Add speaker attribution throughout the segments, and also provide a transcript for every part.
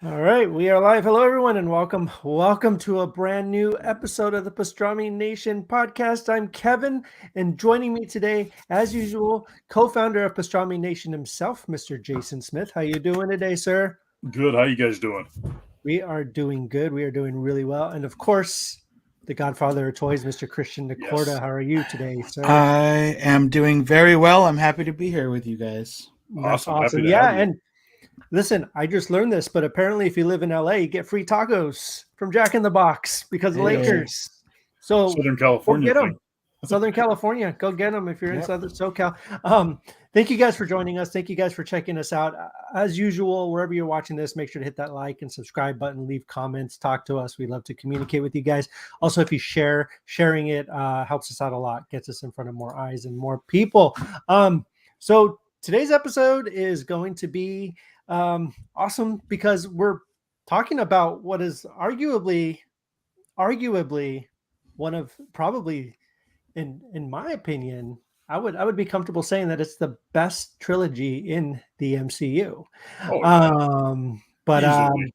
Speaker 1: All right, we are live. Hello, everyone, and welcome to a brand new episode of the Pastrami Nation Podcast. I'm Kevin, and joining me today, as usual, co-founder of Pastrami Nation himself, Mr. Jason Smith. How you doing today, sir?
Speaker 2: Good. How you guys doing?
Speaker 1: We are doing good. We are doing really well, and of course, the Godfather of toys, Mr. Christian Nacorda.
Speaker 2: Yes.
Speaker 1: How are you today, sir?
Speaker 3: I am doing very well. I'm happy to be here with you guys.
Speaker 1: That's
Speaker 2: Awesome.
Speaker 1: awesome.
Speaker 2: Happy to
Speaker 1: Yeah,
Speaker 2: have you.
Speaker 1: and listen, I just learned this, but apparently if you live in LA, you get free tacos from Jack in the Box because of
Speaker 3: Hey.
Speaker 1: Lakers. So
Speaker 2: Southern
Speaker 1: go
Speaker 2: California
Speaker 1: get them.
Speaker 2: thing.
Speaker 1: Southern California, go get them if you're in
Speaker 3: Yep.
Speaker 1: Southern SoCal. Thank you guys for joining us. Thank you guys for checking us out. As usual, wherever you're watching this, make sure to hit that like and subscribe button, leave comments, talk to us. We love to communicate with you guys. Also, if you sharing it helps us out a lot, gets us in front of more eyes and more people. So today's episode is going to be awesome because we're talking about what is arguably one of probably in my opinion, I would be comfortable saying that it's the best trilogy in the MCU.
Speaker 2: Oh, yeah.
Speaker 1: But
Speaker 2: Easily.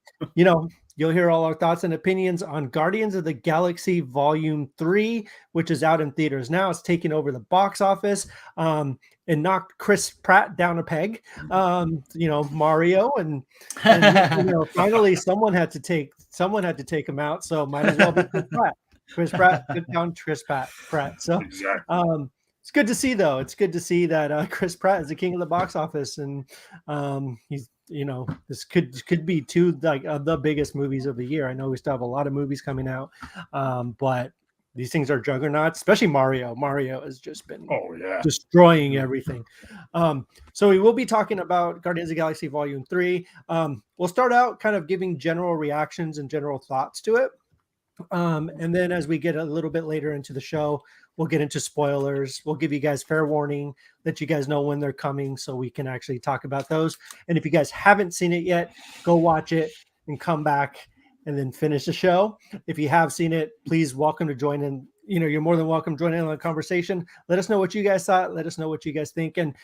Speaker 1: you'll hear all our thoughts and opinions on Guardians of the Galaxy Volume 3, which is out in theaters now. It's taking over the box office and knocked Chris Pratt down a peg. Mario and finally someone had to take him out. So might as well be Chris Pratt. Chris Pratt, good down Chris Pratt. So
Speaker 2: Exactly.
Speaker 1: it's good to see, though. It's good to see that Chris Pratt is the king of the box office, and he's this could be two of the biggest movies of the year. I know we still have a lot of movies coming out, but these things are juggernauts, especially Mario. Mario has just been destroying everything. So we will be talking about Guardians of the Galaxy Volume 3. We'll start out kind of giving general reactions and general thoughts to it. And then as we get a little bit later into the show, we'll get into spoilers. We'll give you guys fair warning, let you guys know when they're coming so we can actually talk about those. And if you guys haven't seen it yet, go watch it and come back and then finish the show. If you have seen it, please welcome to join in. You're more than welcome to join in on the conversation. Let us know what you guys thought. Let us know what you guys think. And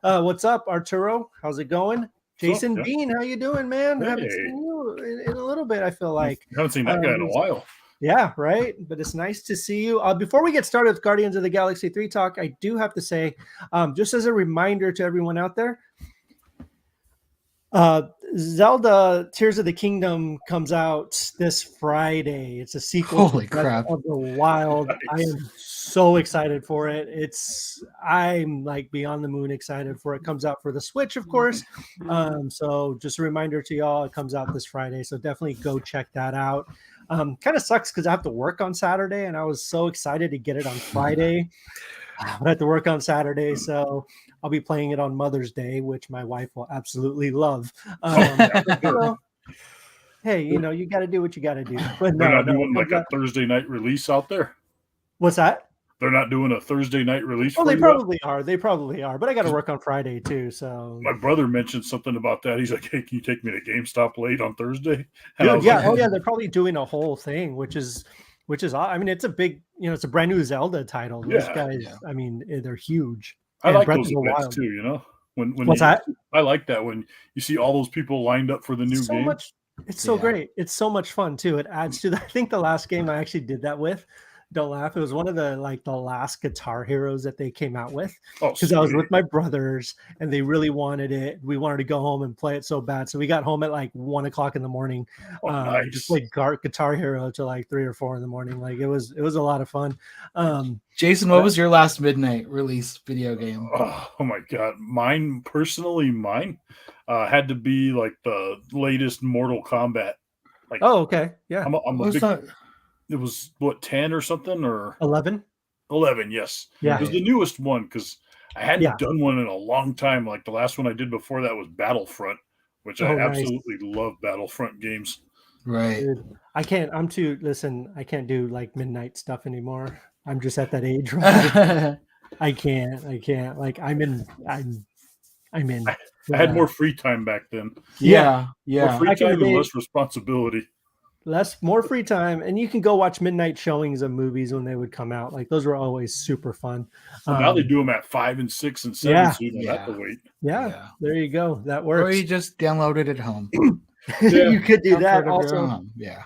Speaker 1: what's up, Arturo? How's it going? Jason Bean, how you doing, man?
Speaker 2: Hey.
Speaker 1: Haven't seen you in a little bit, I feel like.
Speaker 2: I haven't seen that guy in a while.
Speaker 1: Yeah, right? But it's nice to see you. Before we get started with Guardians of the Galaxy 3 talk, I do have to say, just as a reminder to everyone out there, Zelda Tears of the Kingdom comes out this Friday. It's a sequel
Speaker 3: Holy
Speaker 1: to Breath
Speaker 3: crap.
Speaker 1: of the Wild.
Speaker 2: Nice.
Speaker 1: I am so excited for it. I'm like beyond the moon excited for it. It comes out for the Switch, of course. So just a reminder to y'all, it comes out this Friday. So definitely go check that out. Kind of sucks because I have to work on Saturday, and I was so excited to get it on Friday. But I have to work on Saturday, so I'll be playing it on Mother's Day, which my wife will absolutely love. Hey, you got to do what you got to do. But
Speaker 2: They're not doing like a Thursday night release out there.
Speaker 1: What's that?
Speaker 2: They're not doing a Thursday night release.
Speaker 1: Well, they probably are. They probably are. But I got to work on Friday too. So
Speaker 2: My brother mentioned something about that. He's like, "Hey, can you take me to GameStop late on Thursday?"
Speaker 1: Dude, yeah, they're probably doing a whole thing, which is. I mean, it's a big, it's a brand new Zelda title. Those guys, I mean, they're huge.
Speaker 2: I like
Speaker 1: Breath
Speaker 2: those
Speaker 1: of the
Speaker 2: events
Speaker 1: Wild.
Speaker 2: too. When
Speaker 1: What's that?
Speaker 2: I like that when you see all those people lined up for the new game.
Speaker 1: It's so great. It's so much fun too. It adds to I think the last game I actually did that with. Don't laugh. It was one of the last Guitar Heroes that they came out with because I was with my brothers and they really wanted it. We wanted to go home and play it so bad, so we got home at 1 o'clock in the morning.
Speaker 2: Nice.
Speaker 1: Just played Guitar Hero till 3 or 4 in the morning. It was a lot of fun.
Speaker 3: Jason, what was your last midnight release video game?
Speaker 2: Oh my god, mine had to be the latest Mortal Kombat.
Speaker 1: Okay, yeah.
Speaker 2: I'm a big. It was 10 or something or
Speaker 1: 11.
Speaker 2: 11, yes.
Speaker 1: Yeah,
Speaker 2: it was the newest one because I hadn't done one in a long time. Like the last one I did before that was Battlefront, which I absolutely love Battlefront games.
Speaker 3: Right.
Speaker 1: Dude, I can't do midnight stuff anymore. I'm just at that age, right? I can't. I'm in.
Speaker 2: I had more free time back then.
Speaker 3: Yeah.
Speaker 2: More free time and less responsibility.
Speaker 1: more free time, and you can go watch midnight showings of movies when they would come out. Like those were always super fun.
Speaker 2: Well, now they do them at 5 and 6 and 7,
Speaker 1: Yeah.
Speaker 2: so you don't have to wait.
Speaker 1: Yeah, there you go. That works.
Speaker 3: Or you just download it at home.
Speaker 1: You could do that also.
Speaker 3: Yeah.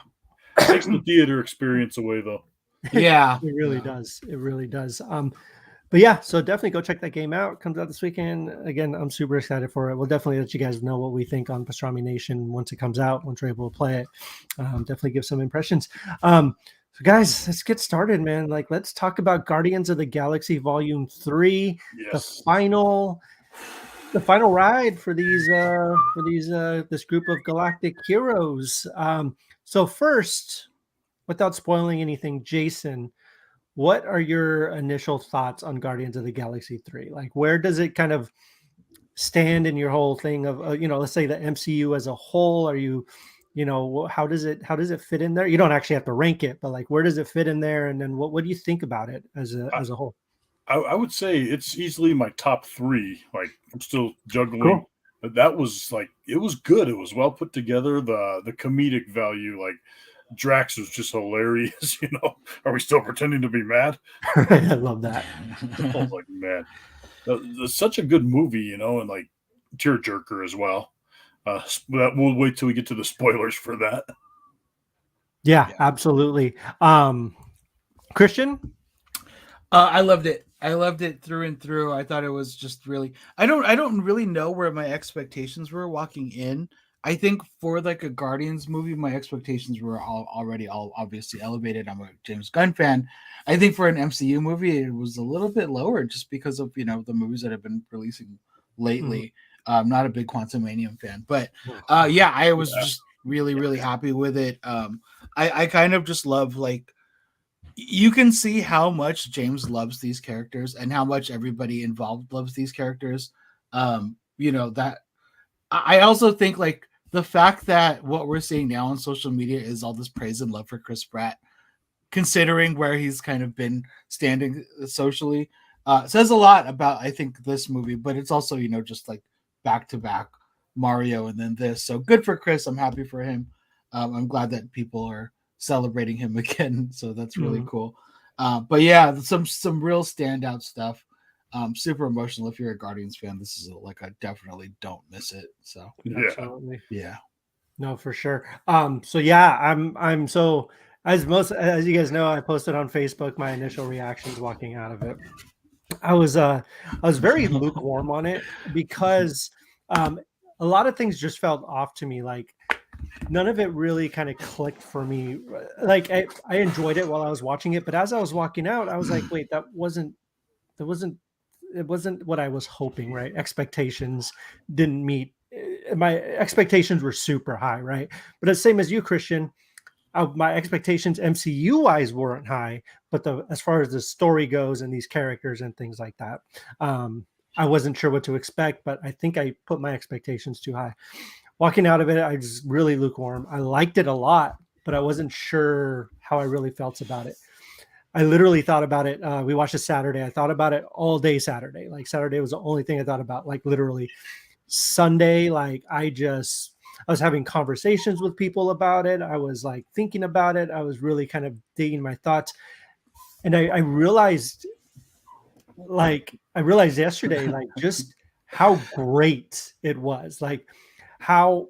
Speaker 2: Takes the theater experience away, though.
Speaker 3: Yeah.
Speaker 1: It really does. It really does. But yeah, so definitely go check that game out. It comes out this weekend. Again, I'm super excited for it. We'll definitely let you guys know what we think on Pastrami Nation once it comes out, once we're able to play it. Definitely give some impressions. So guys, let's get started, man. Like, let's talk about Guardians of the Galaxy Volume 3,
Speaker 2: Yes.
Speaker 1: the final ride for this group of galactic heroes. So first, without spoiling anything, Jason, what are your initial thoughts on Guardians of the Galaxy 3? Like, where does it kind of stand in your whole thing of, let's say the MCU as a whole? Are you, how does it fit in there? You don't actually have to rank it, but like, where does it fit in there? And then what do you think about it as a whole?
Speaker 2: I would say it's easily my top 3. Like, I'm still juggling.
Speaker 1: Cool.
Speaker 2: But that was like, it was good. It was well put together. The comedic value, like Drax was just hilarious. Are we still pretending to be mad?
Speaker 1: I love that.
Speaker 2: I was like, man, it's such a good movie, and like tearjerker as well. We'll wait till we get to the spoilers for that.
Speaker 1: Yeah, absolutely. Christian?
Speaker 3: I loved it. I loved it through and through. I thought it was just really. I don't really know where my expectations were walking in. I think for like a Guardians movie, my expectations were already obviously elevated. I'm a James Gunn fan. I think for an MCU movie, it was a little bit lower just because of the movies that have been releasing lately. I'm not a big Quantumanium fan, but yeah, I was just really, really happy with it. I kind of just love, like, you can see how much James loves these characters and how much everybody involved loves these characters. That I also think, like, the fact that what we're seeing now on social media is all this praise and love for Chris Pratt, considering where he's kind of been standing socially, says a lot about, I think, this movie. But it's also, just like back to back Mario and then this. So good for Chris. I'm happy for him. I'm glad that people are celebrating him again. So that's really cool. But yeah, some real standout stuff. Super emotional. If you're a Guardians fan, this is I definitely don't miss it. So
Speaker 1: Absolutely.
Speaker 3: Yeah.
Speaker 1: No, for sure. So yeah, I'm so, as you guys know, I posted on Facebook my initial reactions walking out of it. I was very lukewarm on it because a lot of things just felt off to me. Like, none of it really kind of clicked for me. Like, I enjoyed it while I was watching it, but as I was walking out, I was like, wait, it wasn't what I was hoping, right? Expectations didn't meet. My expectations were super high, right? But the same as you, Christian, my expectations MCU wise weren't high, but as far as the story goes and these characters and things like that, I wasn't sure what to expect, but I think I put my expectations too high. Walking out of it, I was really lukewarm. I liked it a lot, but I wasn't sure how I really felt about it. I literally thought about it. We watched it Saturday. I thought about it all day Saturday. Like, Saturday was the only thing I thought about. Like, literally Sunday, like, I was having conversations with people about it. I was like thinking about it. I was really kind of digging my thoughts. And I realized yesterday, like, just how great it was. Like, how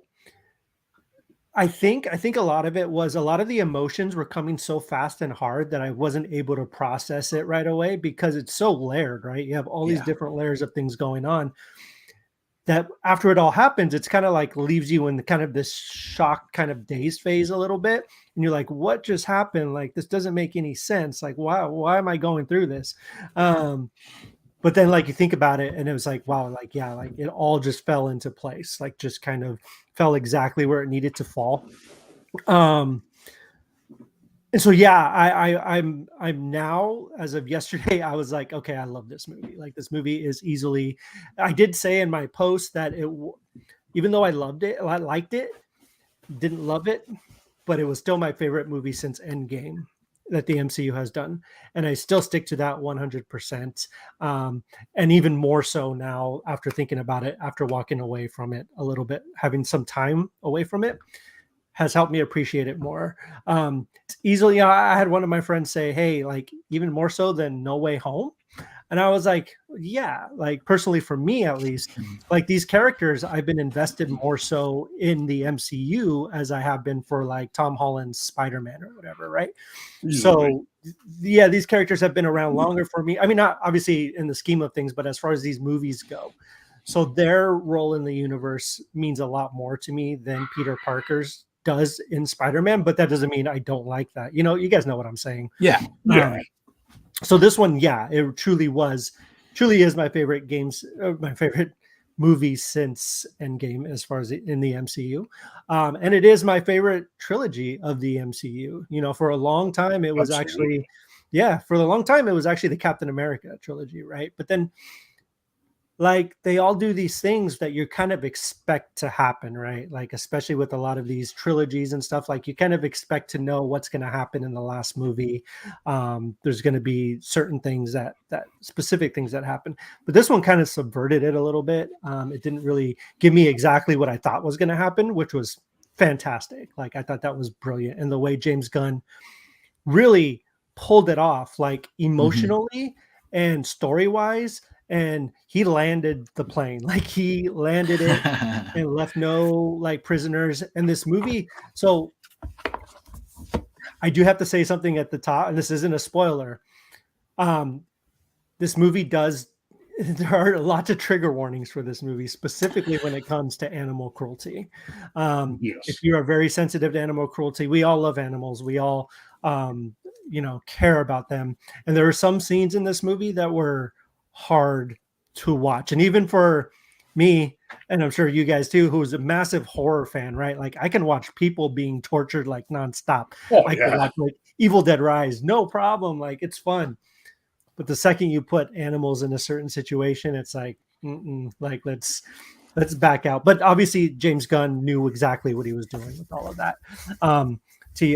Speaker 1: I think a lot of it was, a lot of the emotions were coming so fast and hard that I wasn't able to process it right away because it's so layered, right? You have all these different layers of things going on that after it all happens, it's kind of like leaves you in the kind of this shock, kind of dazed phase a little bit. And you're like, what just happened? Like, this doesn't make any sense. Like, why am I going through this? But then, like, you think about it and it was like, wow, like, yeah, like it all just fell into place, like just kind of fell exactly where it needed to fall. And so, yeah, I'm now, as of yesterday, I was like, okay, I love this movie. Like, this movie is easily, I did say in my post that even though I liked it, didn't love it, but it was still my favorite movie since Endgame that the MCU has done. And I still stick to that 100%. And even more so now after thinking about it, after walking away from it a little bit, having some time away from it, has helped me appreciate it more. Easily, I had one of my friends say, "Hey, like even more so than No Way Home." And I was like, yeah, like personally for me at least, like these characters, I've been invested more so in the MCU as I have been for like Tom Holland's Spider-Man or whatever, right? So yeah, these characters have been around longer for me. I mean, not obviously in the scheme of things, but as far as these movies go. So their role in the universe means a lot more to me than Peter Parker's does in Spider-Man, but that doesn't mean I don't like that. You know, you guys know what I'm saying.
Speaker 3: Yeah.
Speaker 1: So this one, yeah, it truly is my favorite my favorite movie since Endgame as far as in the MCU. And it is my favorite trilogy of the MCU. You know, for a long time, it was actually the Captain America trilogy, right? But then like they all do these things that you kind of expect to happen, right? Like especially with a lot of these trilogies and stuff, like you kind of expect to know what's going to happen in the last movie. There's going to be certain things that specific things that happen, but this one kind of subverted it a little bit. It didn't really give me exactly what I thought was going to happen, which was fantastic. Like I thought that was brilliant, and the way James Gunn really pulled it off, like emotionally and story wise. And he landed the plane, like he landed it and left no like prisoners. And this movie, so I do have to say something at the top, and this isn't a spoiler. This movie there are lots of trigger warnings for this movie, specifically when it comes to animal cruelty. If you are very sensitive to animal cruelty, we all love animals. We all, care about them. And there are some scenes in this movie that were hard to watch, and even for me, and I'm sure you guys too, who's a massive horror fan, right? Like I can watch people being tortured like nonstop. I can watch like Evil Dead Rise, no problem. Like it's fun. But the second you put animals in a certain situation, it's like, like let's back out. But obviously James Gunn knew exactly what he was doing with all of that.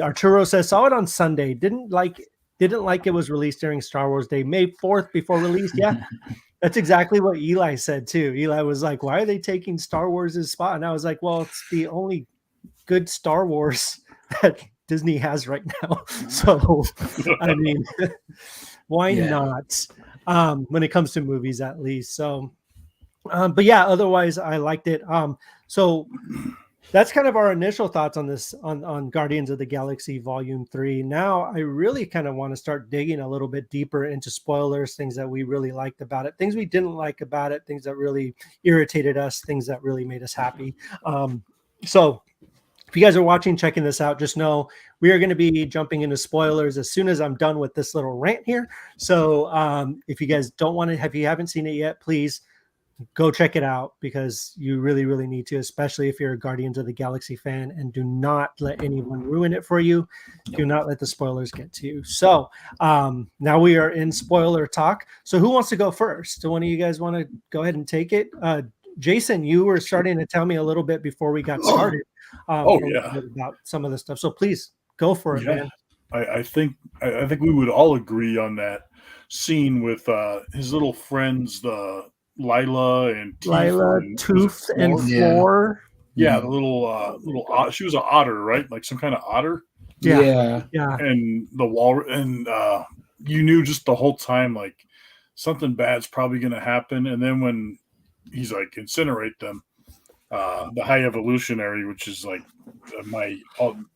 Speaker 1: Arturo says saw it on Sunday, didn't like it was released during Star Wars Day, May 4th before release. Yeah, that's exactly what Eli said too. Eli was like, why are they taking Star Wars' spot? And I was like, well, it's the only good Star Wars that Disney has right now. So, I mean, why not? When it comes to movies, at least. So, but yeah, otherwise I liked it. So that's kind of our initial thoughts on this, on Guardians of the Galaxy Volume 3. Now I really kind of want to start digging a little bit deeper into spoilers, things that we really liked about it, things we didn't like about it, things that really irritated us, things that really made us happy. So if you guys are watching, checking this out, just know we are going to be jumping into spoilers as soon as I'm done with this little rant here. So if you guys if you haven't seen it yet, please go check it out, because you really, really need to, especially if you're a Guardians of the Galaxy fan, and do not let anyone ruin it for you. Do not let the spoilers get to you. So now we are in spoiler talk. So who wants to go first? Do one of you guys want to go ahead and take it? Jason, you were starting to tell me a little bit before we got started about some of the stuff. So please go for it, man.
Speaker 2: I think we would all agree on that scene with his little friends, the Lila and
Speaker 1: Tooth and Floor.
Speaker 2: Yeah, the little she was an otter, right? Like some kind of otter.
Speaker 1: Yeah.
Speaker 2: And the wall, and you knew just the whole time like something bad's probably going to happen. And then when he's like incinerate them, the High Evolutionary, which is like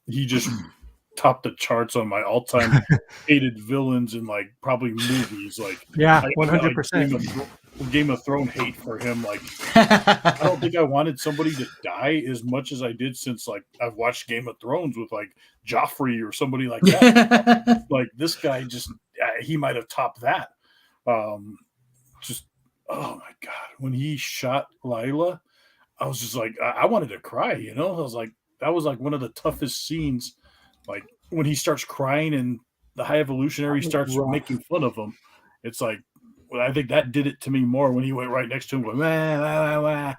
Speaker 2: he just topped the charts on my all-time hated villains in like probably movies. Like
Speaker 1: 100%.
Speaker 2: Game of Thrones hate for him. Like I don't think I wanted somebody to die as much as I did since like I've watched Game of Thrones with like Joffrey or somebody like that. Like this guy just he might have topped that. Just oh my god, when he shot Lila, I was just like I wanted to cry. You know, I was like that was like one of the toughest scenes. Like when he starts crying and the High Evolutionary starts making fun of him, it's like. I think that did it to me more when he went right next to him going, wah, wah, wah.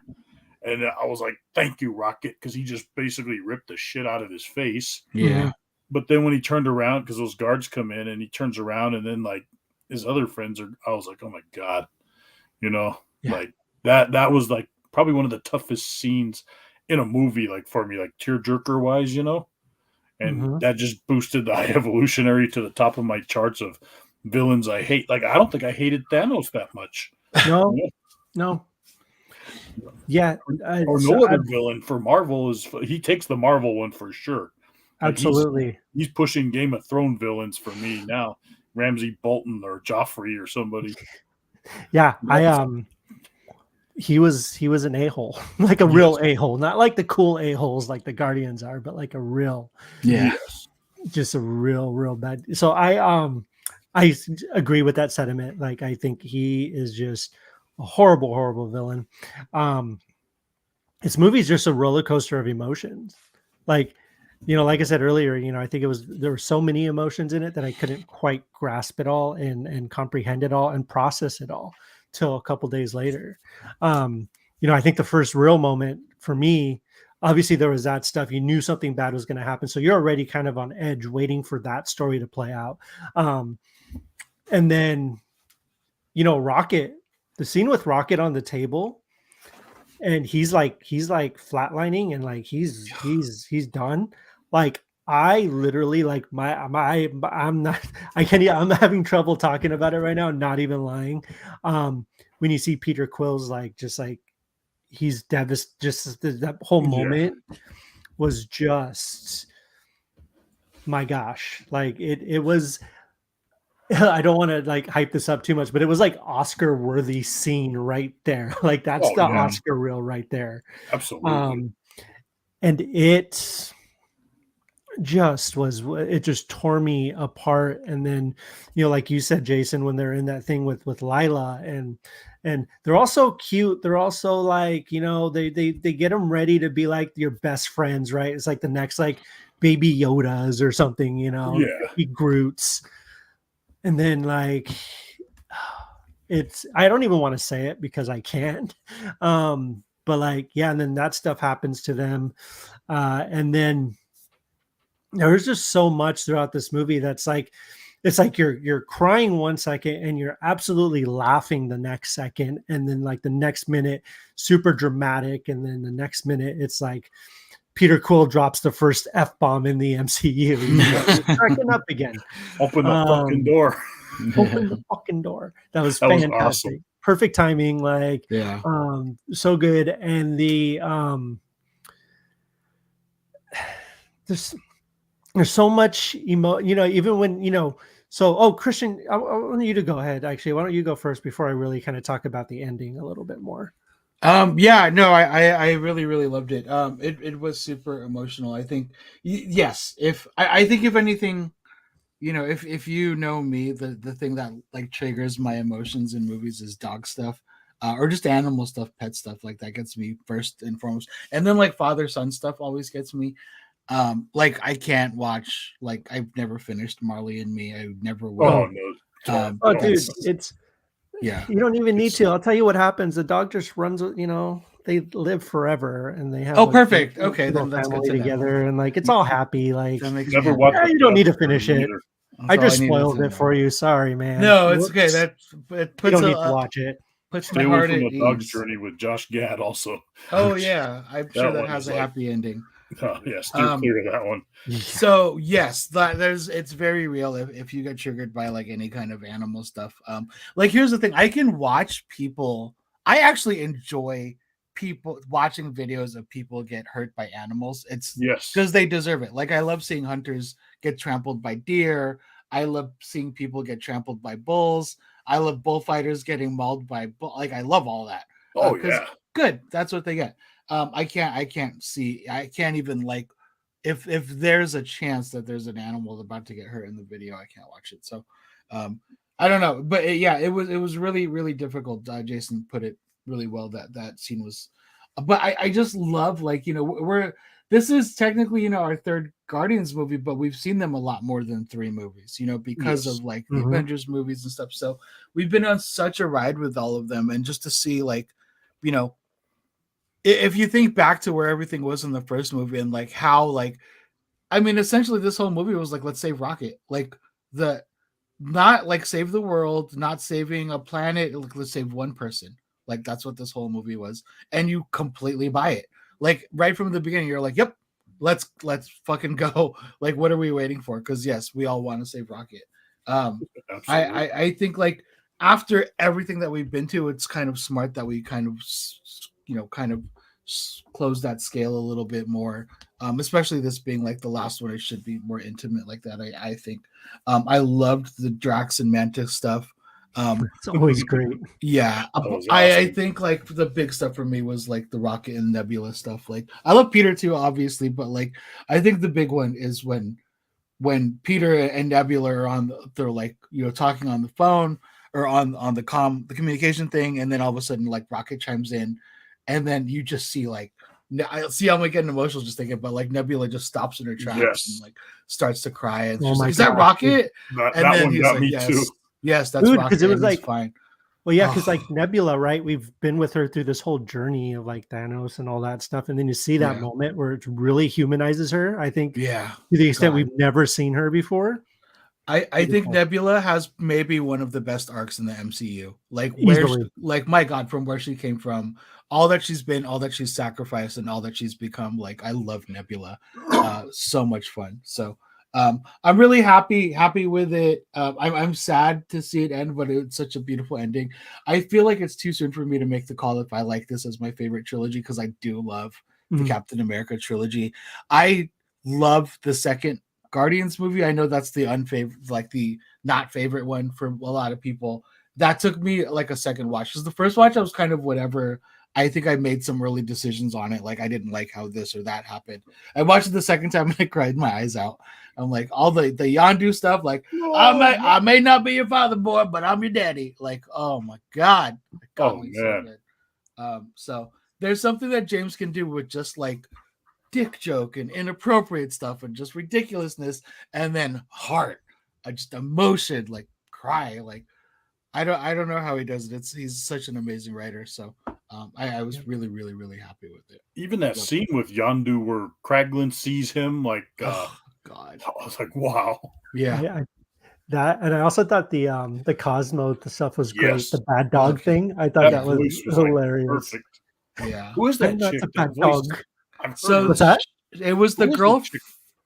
Speaker 2: And I was like, thank you, Rocket, because he just basically ripped the shit out of his face.
Speaker 3: Yeah.
Speaker 2: But then when he turned around, because those guards come in and he turns around and then like his other friends I was like, oh my God, like that was like probably one of the toughest scenes in a movie, like for me, like tearjerker wise, and
Speaker 1: Mhm.
Speaker 2: that just boosted the High Evolutionary to the top of my charts of villains I hate. Like, I don't think I hated Thanos that much.
Speaker 1: No,
Speaker 2: Yeah.
Speaker 1: no. Yeah,
Speaker 2: Or no other villain for Marvel he takes the Marvel one for sure. Like
Speaker 1: absolutely.
Speaker 2: he's pushing Game of Thrones villains for me now. Ramsay Bolton or Joffrey or somebody.
Speaker 1: Yeah,
Speaker 2: Yep.
Speaker 1: he was an a-hole, like a real a-hole, not like the cool a-holes like the Guardians are, but like a real,
Speaker 2: Yes.
Speaker 1: just a real bad. So I agree with that sentiment. Like, I think he is just a horrible villain. His movie's just a roller coaster of emotions. Like, like I said earlier, I think there were so many emotions in it that I couldn't quite grasp it all and comprehend it all and process it all till a couple days later. I think the first real moment for me, obviously there was that stuff. You knew something bad was going to happen. So you're already kind of on edge waiting for that story to play out. And then, Rocket, the scene with Rocket on the table, and he's like flatlining and like he's done. Like, I literally, like, I'm not, I'm having trouble talking about it right now, not even lying. When you see Peter Quill's just like he's devastated, just that whole moment was just, my gosh, like it was. I don't want to like hype this up too much, but it was like Oscar worthy scene right there. Like, that's the Oscar reel right there.
Speaker 2: Absolutely.
Speaker 1: And it just tore me apart. And then, like you said, Jason, when they're in that thing with Lila, and they're also cute. They're also like, they get them ready to be like your best friends, right? It's like the next like baby Yodas or something, baby Groots. And then like, I don't even want to say it because I can't. But like, yeah. And then that stuff happens to them. And then there's just so much throughout this movie that's like, it's like you're crying 1 second and you're absolutely laughing the next second. And then like the next minute, super dramatic. And then the next minute, it's like Peter Quill drops the first F-bomb in the MCU. You're cracking up again.
Speaker 2: Open the fucking door.
Speaker 1: Open the fucking door. That was fantastic. Awesome. Perfect timing. Like, so good. And the there's so much even when so Christian, I want you to go ahead. Actually, why don't you go first before I really kind of talk about the ending a little bit more?
Speaker 3: I really loved it. It was super emotional. I think yes, I think if anything, if you know me, the thing that like triggers my emotions in movies is dog stuff, or just animal stuff, pet stuff. Like, that gets me first and foremost, and then like father-son stuff always gets me. Like, I can't watch, like, I've never finished Marley and Me. I never will.
Speaker 2: Oh no!
Speaker 1: Dude, it's you don't even need to. I'll tell you what happens. The dog just runs. They live forever, and they have
Speaker 3: perfect. Okay, then that's good
Speaker 1: together, and like it's all happy. Like,
Speaker 2: never watched.
Speaker 1: You don't need to finish it. I just spoiled it for you. Sorry, man.
Speaker 3: No, it's okay. It puts
Speaker 1: you don't need to watch it.
Speaker 3: Puts
Speaker 2: Stay away from the Dog's Journey with Josh Gad also.
Speaker 3: Oh yeah, I'm sure that has a happy ending.
Speaker 2: Oh yeah, steer clear of that one.
Speaker 3: So yes, it's very real if you get triggered by like any kind of animal stuff. Like, here's the thing: I can watch people. I actually enjoy people watching videos of people get hurt by animals. It's because they deserve it. Like, I love seeing hunters get trampled by deer. I love seeing people get trampled by bulls. I love bullfighters getting mauled by like, I love all that.
Speaker 2: Oh yeah,
Speaker 3: good. That's what they get. I can't even, like, if there's a chance that there's an animal about to get hurt in the video, I can't watch it. So I don't know, but it was really, really difficult. Jason put it really well, that scene was, but I just love, like, this is technically, our third Guardians movie, but we've seen them a lot more than 3 movies, because of like the Avengers movies and stuff. So we've been on such a ride with all of them, and just to see, like, if you think back to where everything was in the first movie, and like how, like, I mean, essentially this whole movie was like, let's save Rocket, like, not like save the world, not saving a planet, like, let's save one person. Like, that's what this whole movie was, and you completely buy it. Like right from the beginning, you're like, yep, let's fucking go. Like, what are we waiting for? Because yes, we all want to save Rocket. I think like after everything that we've been to, it's kind of smart that we kind of close that scale a little bit more. Especially this being like the last one, it should be more intimate like that. I think. I loved the Drax and Mantis stuff.
Speaker 1: It's always great.
Speaker 3: Yeah,
Speaker 2: awesome.
Speaker 3: I think like the big stuff for me was like the Rocket and Nebula stuff. Like I love Peter too, obviously, but like I think the big one is when Peter and Nebula are they're like talking on the phone or on the communication thing, and then all of a sudden like Rocket chimes in, and then you just see like I see I'm like getting emotional just thinking, but like Nebula just stops in her tracks and like starts to cry and she's like, "Is that Rocket?"
Speaker 2: That one got me too.
Speaker 3: Yes, that's Rocket.
Speaker 1: Because it was like
Speaker 3: fine.
Speaker 1: Well, yeah, because like Nebula, right? We've been with her through this whole journey of like Thanos and all that stuff, and then you see that moment where it really humanizes her. I think, to the extent we've never seen her before.
Speaker 3: I think Nebula has maybe one of the best arcs in the MCU. Like my God, from where she came from, all that she's been, all that she's sacrificed, and all that she's become. Like I love Nebula, so much fun. So I'm really happy with it. I'm sad to see it end, but it's such a beautiful ending. I feel like it's too soon for me to make the call if I like this as my favorite trilogy because I do love the Captain America trilogy. I love the second Guardians movie. I know that's the the not favorite one for a lot of people. That took me like a second watch because the first watch I was kind of whatever. I think I made some early decisions on it. Like I didn't like how this or that happened. I watched it the second time and I cried my eyes out. I'm like all the Yondu stuff. Like I may not be your father, boy, but I'm your daddy. Like oh my god.
Speaker 2: Oh man.
Speaker 3: So there's something that James can do with just like dick joke and inappropriate stuff and just ridiculousness and then heart, just emotion, like cry. Like I don't know how he does it. He's such an amazing writer. So I was really, really, really happy with it.
Speaker 2: Even that scene with Yondu where Kraglin sees him, like
Speaker 3: oh God,
Speaker 2: I was like, wow.
Speaker 3: Yeah.
Speaker 1: That and I also thought the Cosmo stuff was great.
Speaker 2: Yes.
Speaker 1: The bad dog thing. I thought that was hilarious.
Speaker 2: Like, perfect.
Speaker 3: Yeah.
Speaker 2: Who is that chick?
Speaker 1: Bad dog.
Speaker 3: So
Speaker 1: what's that?
Speaker 3: It was the girl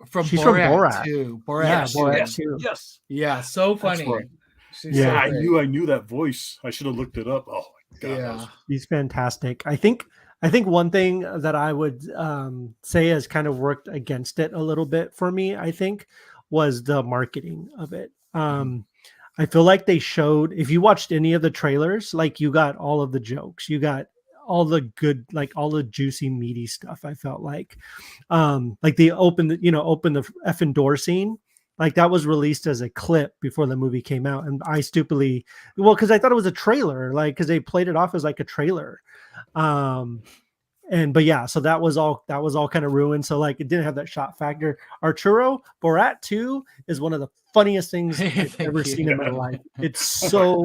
Speaker 3: from
Speaker 1: She's
Speaker 3: Borat,
Speaker 1: from Borat
Speaker 3: too.
Speaker 1: Borat too.
Speaker 2: Yes.
Speaker 3: Yeah, so funny.
Speaker 2: Right.
Speaker 3: So
Speaker 2: I knew that voice. I should have looked it up. Oh my god.
Speaker 3: Yeah.
Speaker 1: He's fantastic. I think one thing that I would say has kind of worked against it a little bit for me, I think, was the marketing of it. I feel like they showed, if you watched any of the trailers, like you got all of the jokes, you got all the good, like all the juicy, meaty stuff. I felt like they opened the effing door scene. Like that was released as a clip before the movie came out. And I stupidly, because I thought it was a trailer, like, because they played it off as like a trailer. But yeah, so that was all kind of ruined. So like it didn't have that shot factor. Arturo, Borat 2 is one of the funniest things I've ever seen in my life. It's so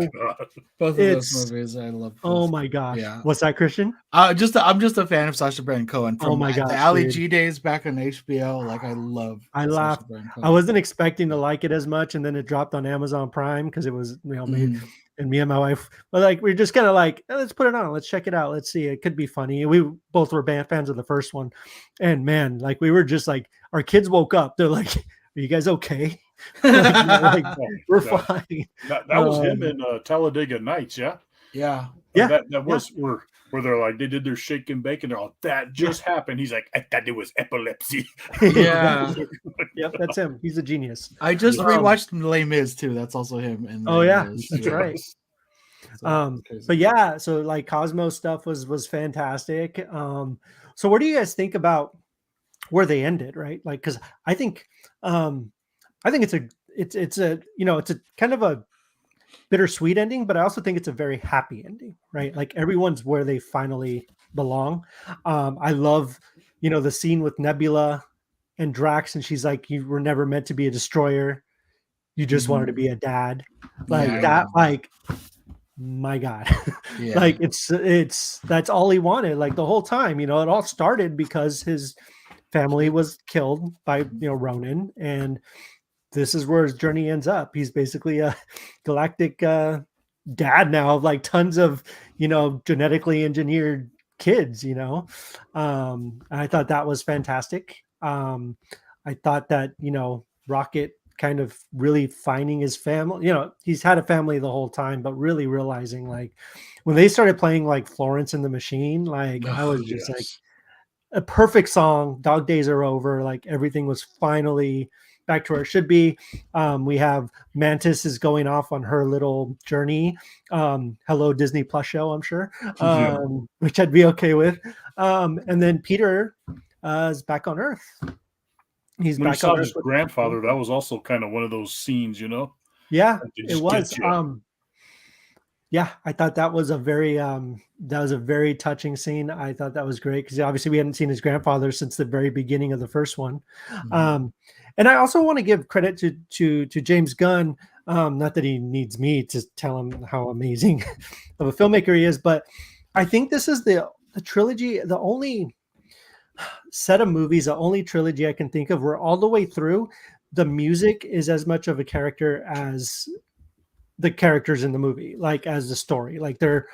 Speaker 3: both of those movies I love.
Speaker 1: Oh my gosh.
Speaker 3: Yeah.
Speaker 1: What's that, Christian?
Speaker 3: I'm just a fan of Sacha Baron Cohen from the Ali G days back on HBO. Like I
Speaker 1: laughed. I wasn't expecting to like it as much, and then it dropped on Amazon Prime because it was made. And me and my wife, we're just kind of like, let's put it on, let's check it out, let's see, it could be funny. And we both were fans of the first one, and man, like we were just like, our kids woke up, they're like, "Are you guys okay?" We're fine.
Speaker 2: That was him in Talladega Nights, yeah. That was where they're like, they did their shake and bake, and they're all, that just happened. He's like, I thought it was epilepsy.
Speaker 3: Yeah.
Speaker 1: Yep, that's him. He's a genius.
Speaker 3: I just rewatched Les Mis too. That's also him. And
Speaker 1: that's right. But yeah, so like Cosmo stuff was fantastic. So what do you guys think about where they ended, right? Like, because I think it's a kind of a bittersweet ending, but I also think it's a very happy ending, right? Like everyone's where they finally belong. I love, the scene with Nebula and Drax, and she's like, "You were never meant to be a destroyer. You just wanted to be a dad." Like that, like, my God. Like it's that's all he wanted, like the whole time. It all started because his family was killed by Ronin, and this is where his journey ends up. He's basically a galactic dad now of like tons of genetically engineered kids, I thought that was fantastic. I thought that, Rocket kind of really finding his family, he's had a family the whole time, but really realizing like when they started playing like Florence and the Machine, like I was just like a perfect song. Dog Days Are Over. Like everything was finally back to where it should be. We have Mantis is going off on her little journey. Hello Disney Plus show, I'm sure, which I'd be okay with. And then Peter is back on Earth. He's
Speaker 2: when
Speaker 1: back
Speaker 2: he saw
Speaker 1: on
Speaker 2: his
Speaker 1: Earth.
Speaker 2: grandfather, that was also kind of one of those scenes,
Speaker 1: Yeah,
Speaker 2: that
Speaker 1: it
Speaker 2: just
Speaker 1: was.
Speaker 2: gets you.
Speaker 1: Yeah, I thought that was a very touching scene. I thought that was great because obviously we hadn't seen his grandfather since the very beginning of the first one. And I also want to give credit to James Gunn. Not that he needs me to tell him how amazing of a filmmaker he is, but I think this is the trilogy, the only set of movies, the only trilogy I can think of where all the way through the music is as much of a character as the characters in the movie, like as the story. Like there's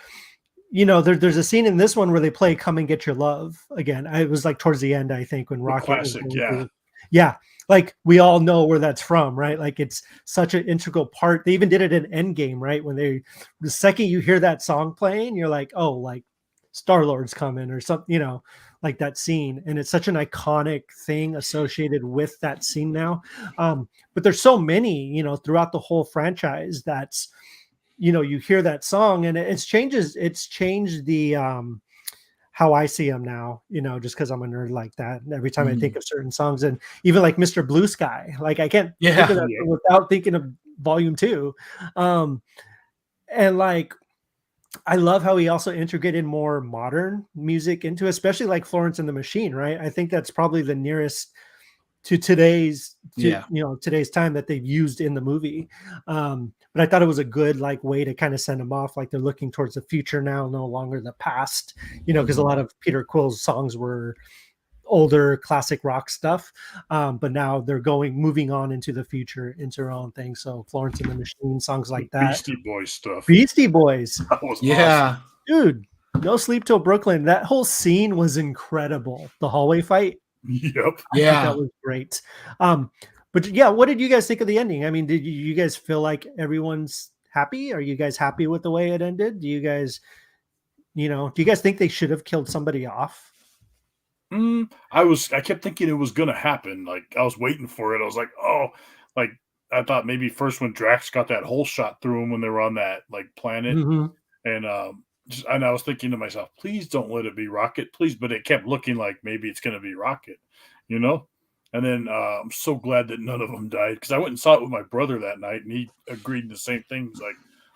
Speaker 1: a scene in this one where they play "Come and Get Your Love" again. It was like towards the end, I think, when Rocket was
Speaker 2: classic,
Speaker 1: going through. Yeah, like we all know where that's from, right? Like it's such an integral part. They even did it in Endgame, right? When the second you hear that song playing, you're like, oh, like Star-Lord's coming or something, like that scene. And it's such an iconic thing associated with that scene now. But there's so many, throughout the whole franchise that's, you hear that song and it's changed the how I see them now, just because I'm a nerd like that. And every time I think of certain songs, and even like Mr. Blue Sky, like I can't think of that without thinking of Volume 2. And like I love how he also integrated more modern music into, especially like Florence and the Machine, right? I think that's probably the nearest to today's time that they've used in the movie. But I thought it was a good like way to kind of send them off, like they're looking towards the future now, no longer the past, because a lot of Peter Quill's songs were older classic rock stuff, but now they're moving on into the future, into their own thing. So Florence and the Machine, songs like that,
Speaker 2: Beastie Boys stuff.
Speaker 1: Beastie Boys,
Speaker 2: that was awesome.
Speaker 1: Dude. No Sleep Till Brooklyn. That whole scene was incredible. The hallway fight.
Speaker 2: Yep.
Speaker 1: Yeah, that was great. But yeah, what did you guys think of the ending? I mean, did you guys feel like everyone's happy? Are you guys happy with the way it ended? Do you guys think they should have killed somebody off?
Speaker 2: I kept thinking it was gonna happen. Like I was waiting for it. I was like, oh, like I thought maybe first when Drax got that hole shot through him when they were on that like planet, and I was thinking to myself, please don't let it be Rocket, please. But it kept looking like maybe it's gonna be Rocket, And then I'm so glad that none of them died because I went and saw it with my brother that night, and he agreed the same things. Like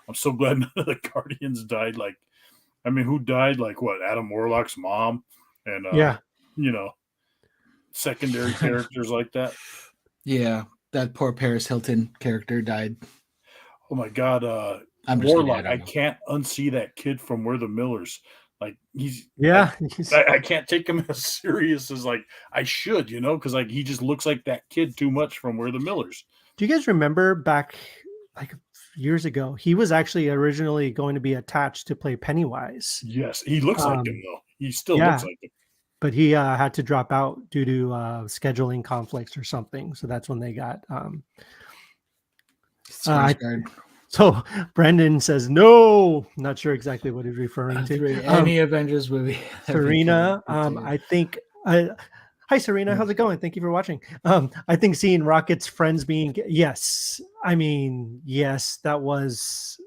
Speaker 2: I'm so glad none of the Guardians died. Like, I mean, who died? Like what? Adam Warlock's mom, and secondary characters like that.
Speaker 3: Yeah, that poor Paris Hilton character died.
Speaker 2: Oh my God, Warlock! I can't unsee that kid from We're the Millers. Like I can't take him as serious as like I should, because like he just looks like that kid too much from We're the Millers.
Speaker 1: Do you guys remember back like years ago? He was actually originally going to be attached to play Pennywise.
Speaker 2: Yes, he looks like him though. He still looks like him. But
Speaker 1: he had to drop out due to scheduling conflicts or something. So that's when they got. So Brendan says no. Not sure exactly what he's referring to.
Speaker 3: Any Avengers movie.
Speaker 1: Serena, I think. Hi Serena, how's it going? Thank you for watching. I think seeing Rocket's friends being that was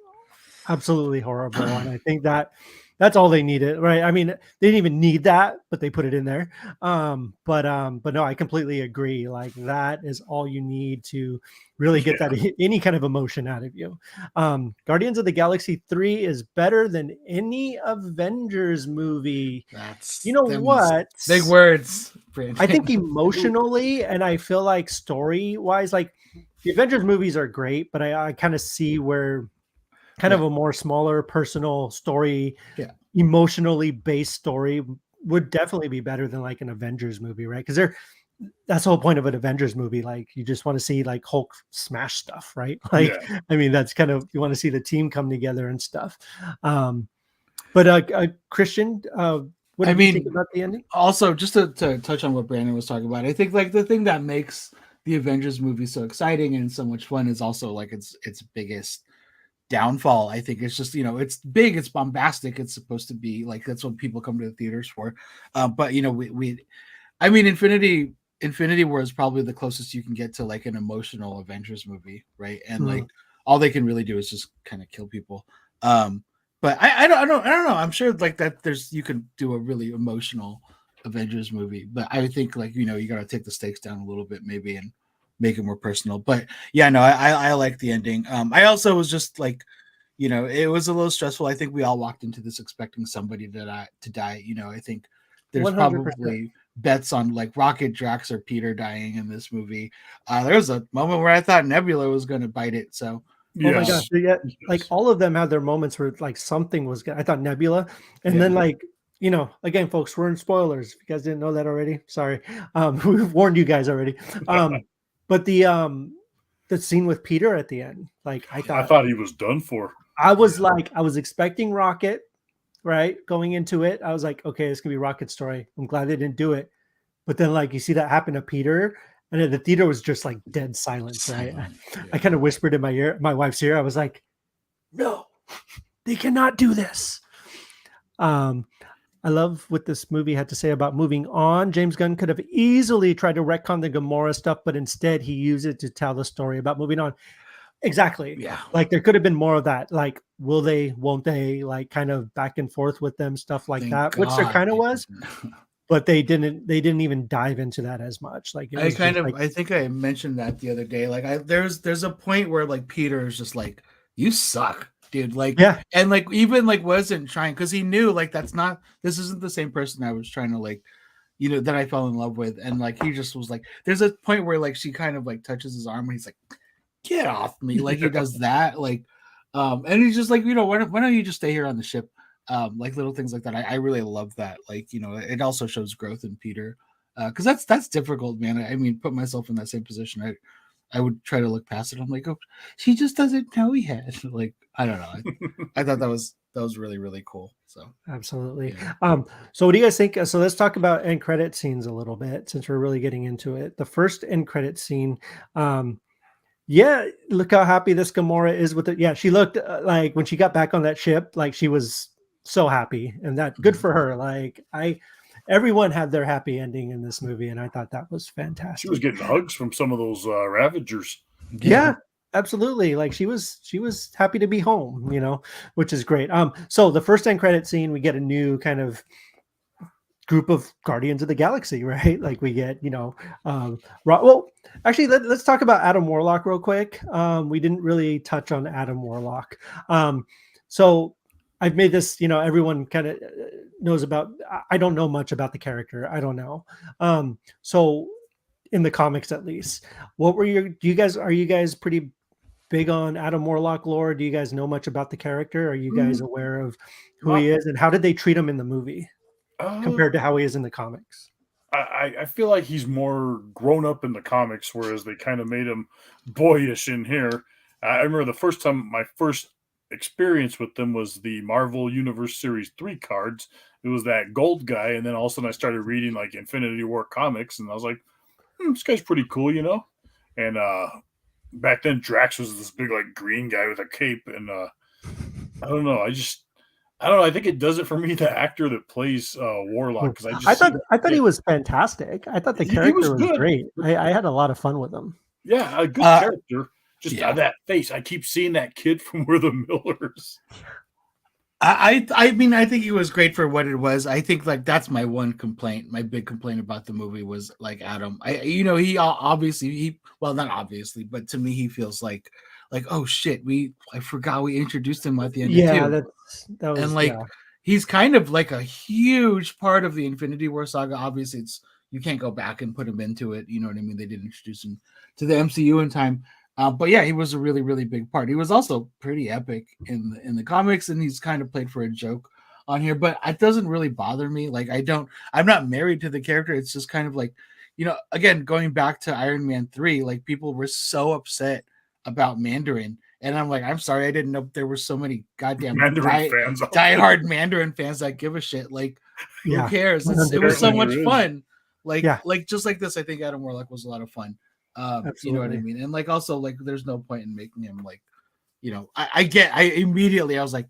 Speaker 1: absolutely horrible, and I think that's all they needed, right? I mean, they didn't even need that, but they put it in there. But no, I completely agree. Like that is all you need to really get that any kind of emotion out of you. Guardians of the Galaxy 3 is better than any Avengers movie.
Speaker 3: That's
Speaker 1: what?
Speaker 3: Big words.
Speaker 1: I think emotionally, and I feel like story-wise, like the Avengers movies are great, but I kind of see where kind of a more smaller personal story, emotionally based story would definitely be better than like an Avengers movie, right? Because that's the whole point of an Avengers movie. Like you just want to see like Hulk smash stuff, right? Like, I mean, that's kind of, you want to see the team come together and stuff. But Christian, What did you think about the ending?
Speaker 3: Also, just to touch on what Brandon was talking about, I think like the thing that makes the Avengers movie so exciting and so much fun is also like its biggest downfall. I think it's just, it's big, it's bombastic, it's supposed to be like, that's what people come to the theaters for. But Infinity War is probably the closest you can get to like an emotional Avengers movie, right? And like all they can really do is just kind of kill people. But I don't know. I'm sure like that you could do a really emotional Avengers movie, but I think like, you got to take the stakes down a little bit maybe and make it more personal. But yeah, no, I like the ending. I also was just like, it was a little stressful. I think we all walked into this expecting somebody to die. I think there's 100%. Probably bets on like Rocket, Drax, or Peter dying in this movie. There was a moment where I thought Nebula was going to bite it. So.
Speaker 1: Yes. Oh my gosh! Yeah, like all of them had their moments where like something was good. I thought Nebula, and then like again, folks, we're in spoilers. If you guys didn't know that already, sorry. We've warned you guys already. But the scene with Peter at the end, like I
Speaker 2: thought he was done for.
Speaker 1: I was expecting Rocket, right? Going into it, I was like, okay, this could be Rocket's story. I'm glad they didn't do it. But then like you see that happen to Peter. And then the theater was just like dead silence, right? I kind of whispered in my wife's ear. I was like, no, they cannot do this. I love what this movie had to say about moving on. James Gunn could have easily tried to retcon the Gamora stuff, but instead he used it to tell the story about moving on. Exactly.
Speaker 3: Yeah.
Speaker 1: Like there could have been more of that. Like, will they, won't they, like kind of back and forth with them, stuff like that, which there kind of was. But they didn't even dive into that as much. Like
Speaker 3: I think I mentioned that the other day. Like there's a point where like Peter is just like, you suck, dude. Like, yeah. And like, even like wasn't trying, cause he knew like, this isn't the same person I was trying to like, that I fell in love with. And like, he just was like, there's a point where like, she kind of like touches his arm and he's like, get off me. Like he does that. Like, and he's just like, why don't you just stay here on the ship? Like little things like that. I really love that. Like, it also shows growth in Peter. Cause that's difficult, man. I mean, put myself in that same position. I would try to look past it. I'm like, oh, she just doesn't know yet. Like, I don't know. I thought that was really, really cool. So
Speaker 1: absolutely. Yeah. So what do you guys think? So let's talk about end credit scenes a little bit, since we're really getting into it. The first end credit scene, yeah, look how happy this Gamora is with it. Yeah, she looked like when she got back on that ship, like she was so happy, and that good for her. Like everyone had their happy ending in this movie, and I thought that was fantastic.
Speaker 2: She was getting hugs from some of those Ravagers.
Speaker 1: Yeah, absolutely. Like she was happy to be home, which is great. So the first end credit scene, we get a new kind group of Guardians of the Galaxy, right? Like we get, well, actually, let's talk about Adam Warlock real quick. We didn't really touch on Adam Warlock. So I've made this, everyone kind of knows about, I don't know much about the character. I don't know. So in the comics, at least, are you guys pretty big on Adam Warlock lore? Do you guys know much about the character? Are you guys aware of who he is, and how did they treat him in the movie compared to how he is in the comics?
Speaker 2: I feel like he's more grown up in the comics, whereas they kind of made him boyish in here. I remember the first time my first experience with them was the Marvel Universe Series 3 cards. It was that gold guy, and then all of a sudden I started reading like Infinity War comics, and I was like, this guy's pretty cool, And back then Drax was this big like green guy with a cape, and I don't know. I think it does it for me. The actor that plays Warlock, because I
Speaker 1: thought he was fantastic. I thought the character was great. I had a lot of fun with him.
Speaker 2: Yeah, a good character. Just that face. I keep seeing that kid from We're the Millers.
Speaker 3: I mean, I think he was great for what it was. I think like that's my one complaint. My big complaint about the movie was like Adam. He obviously not obviously, but to me he feels like oh shit, I forgot we introduced him at the end.
Speaker 1: Yeah, that was,
Speaker 3: and like he's kind of like a huge part of the Infinity War saga. Obviously, you can't go back and put him into it. You know what I mean? They didn't introduce him to the MCU in time. But yeah, he was a really, really big part. He was also pretty epic in the comics, and he's kind of played for a joke on here. But it doesn't really bother me. Like I'm not married to the character. It's just kind of like, again, going back to Iron Man 3, like people were so upset about Mandarin, and I'm like, I'm sorry, I didn't know there were so many goddamn
Speaker 2: Mandarin fans,
Speaker 3: diehard Mandarin fans that give a shit. Like
Speaker 1: Yeah,
Speaker 3: Who cares? It was so much
Speaker 2: 100%.
Speaker 3: fun. Like
Speaker 1: Yeah.
Speaker 3: just like this, I think Adam Warlock was a lot of fun. You know what I
Speaker 1: Absolutely.
Speaker 3: mean? And like also like there's no point in making him like, you know, I immediately I was like,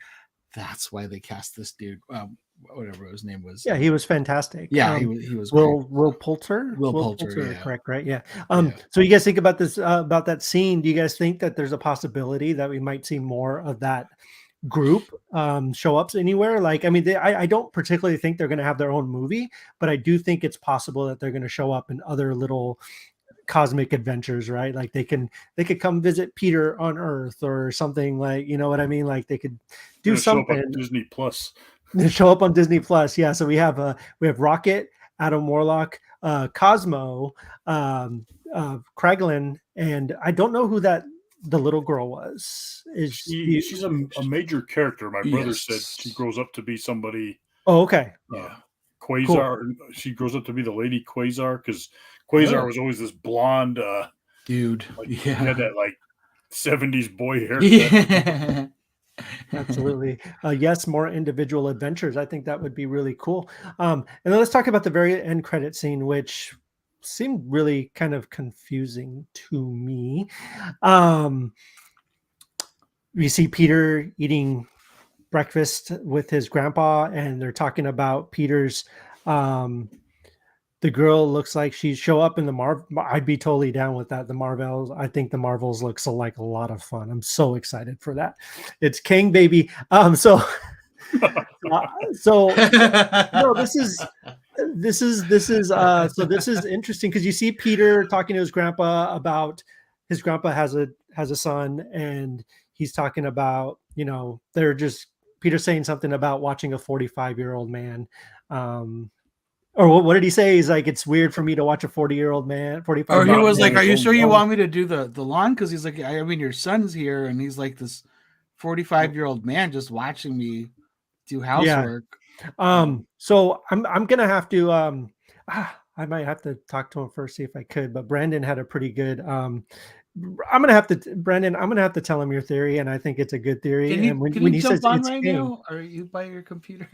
Speaker 3: that's why they cast this dude. Whatever his name was.
Speaker 1: Yeah, he was fantastic.
Speaker 3: Yeah, he was
Speaker 1: Will Poulter.
Speaker 3: Will Poulter, yeah.
Speaker 1: Correct, right? Yeah.
Speaker 3: Yeah.
Speaker 1: So you guys think about this about that scene? Do you guys think that there's a possibility that we might see more of that group show up anywhere? Like, I mean, I don't particularly think they're going to have their own movie, but I do think it's possible that they're going to show up in other little cosmic adventures, right? Like they could come visit Peter on Earth or something, like, you know what I mean? Like they could do something.
Speaker 2: Disney Plus.
Speaker 1: They show up on Disney Plus. Yeah. So we have Rocket, Adam Warlock, Cosmo, Kraglin, and I don't know who the little girl was.
Speaker 2: She's a major character. My brother said she grows up to be somebody.
Speaker 1: Oh, okay.
Speaker 2: Yeah. Quasar. Cool. She grows up to be the Lady Quasar, because Quasar was always this blonde
Speaker 3: dude.
Speaker 2: Like, he had that like 70s boy haircut.
Speaker 3: Yeah.
Speaker 1: Absolutely. Yes, more individual adventures. I think that would be really cool. And then let's talk about the very end credit scene, which seemed really kind of confusing to me. We see Peter eating breakfast with his grandpa, and they're talking about Peter's the girl looks like she show up in the Marvel. I'd be totally down with that. The Marvels. I think the Marvels looks like a lot of fun. I'm so excited for that. It's Kang, baby. So no, this is interesting, because you see Peter talking to his grandpa about his grandpa has a son, and he's talking about, you know, they're just Peter saying something about watching a 45-year-old man. Or what did he say? He's like, it's weird for me to watch a 40-year-old man, 45.
Speaker 3: Or he was like, are you sure you want me to do the lawn? Because he's like, I mean, your son's here, and he's like this 45-year-old man just watching me do housework.
Speaker 1: Yeah. So I'm gonna have to I might have to talk to him first, see if I could. But Brandon had a pretty good I'm gonna have to tell him your theory, and I think it's a good theory.
Speaker 3: Can you jump on right now? Are you by your computer?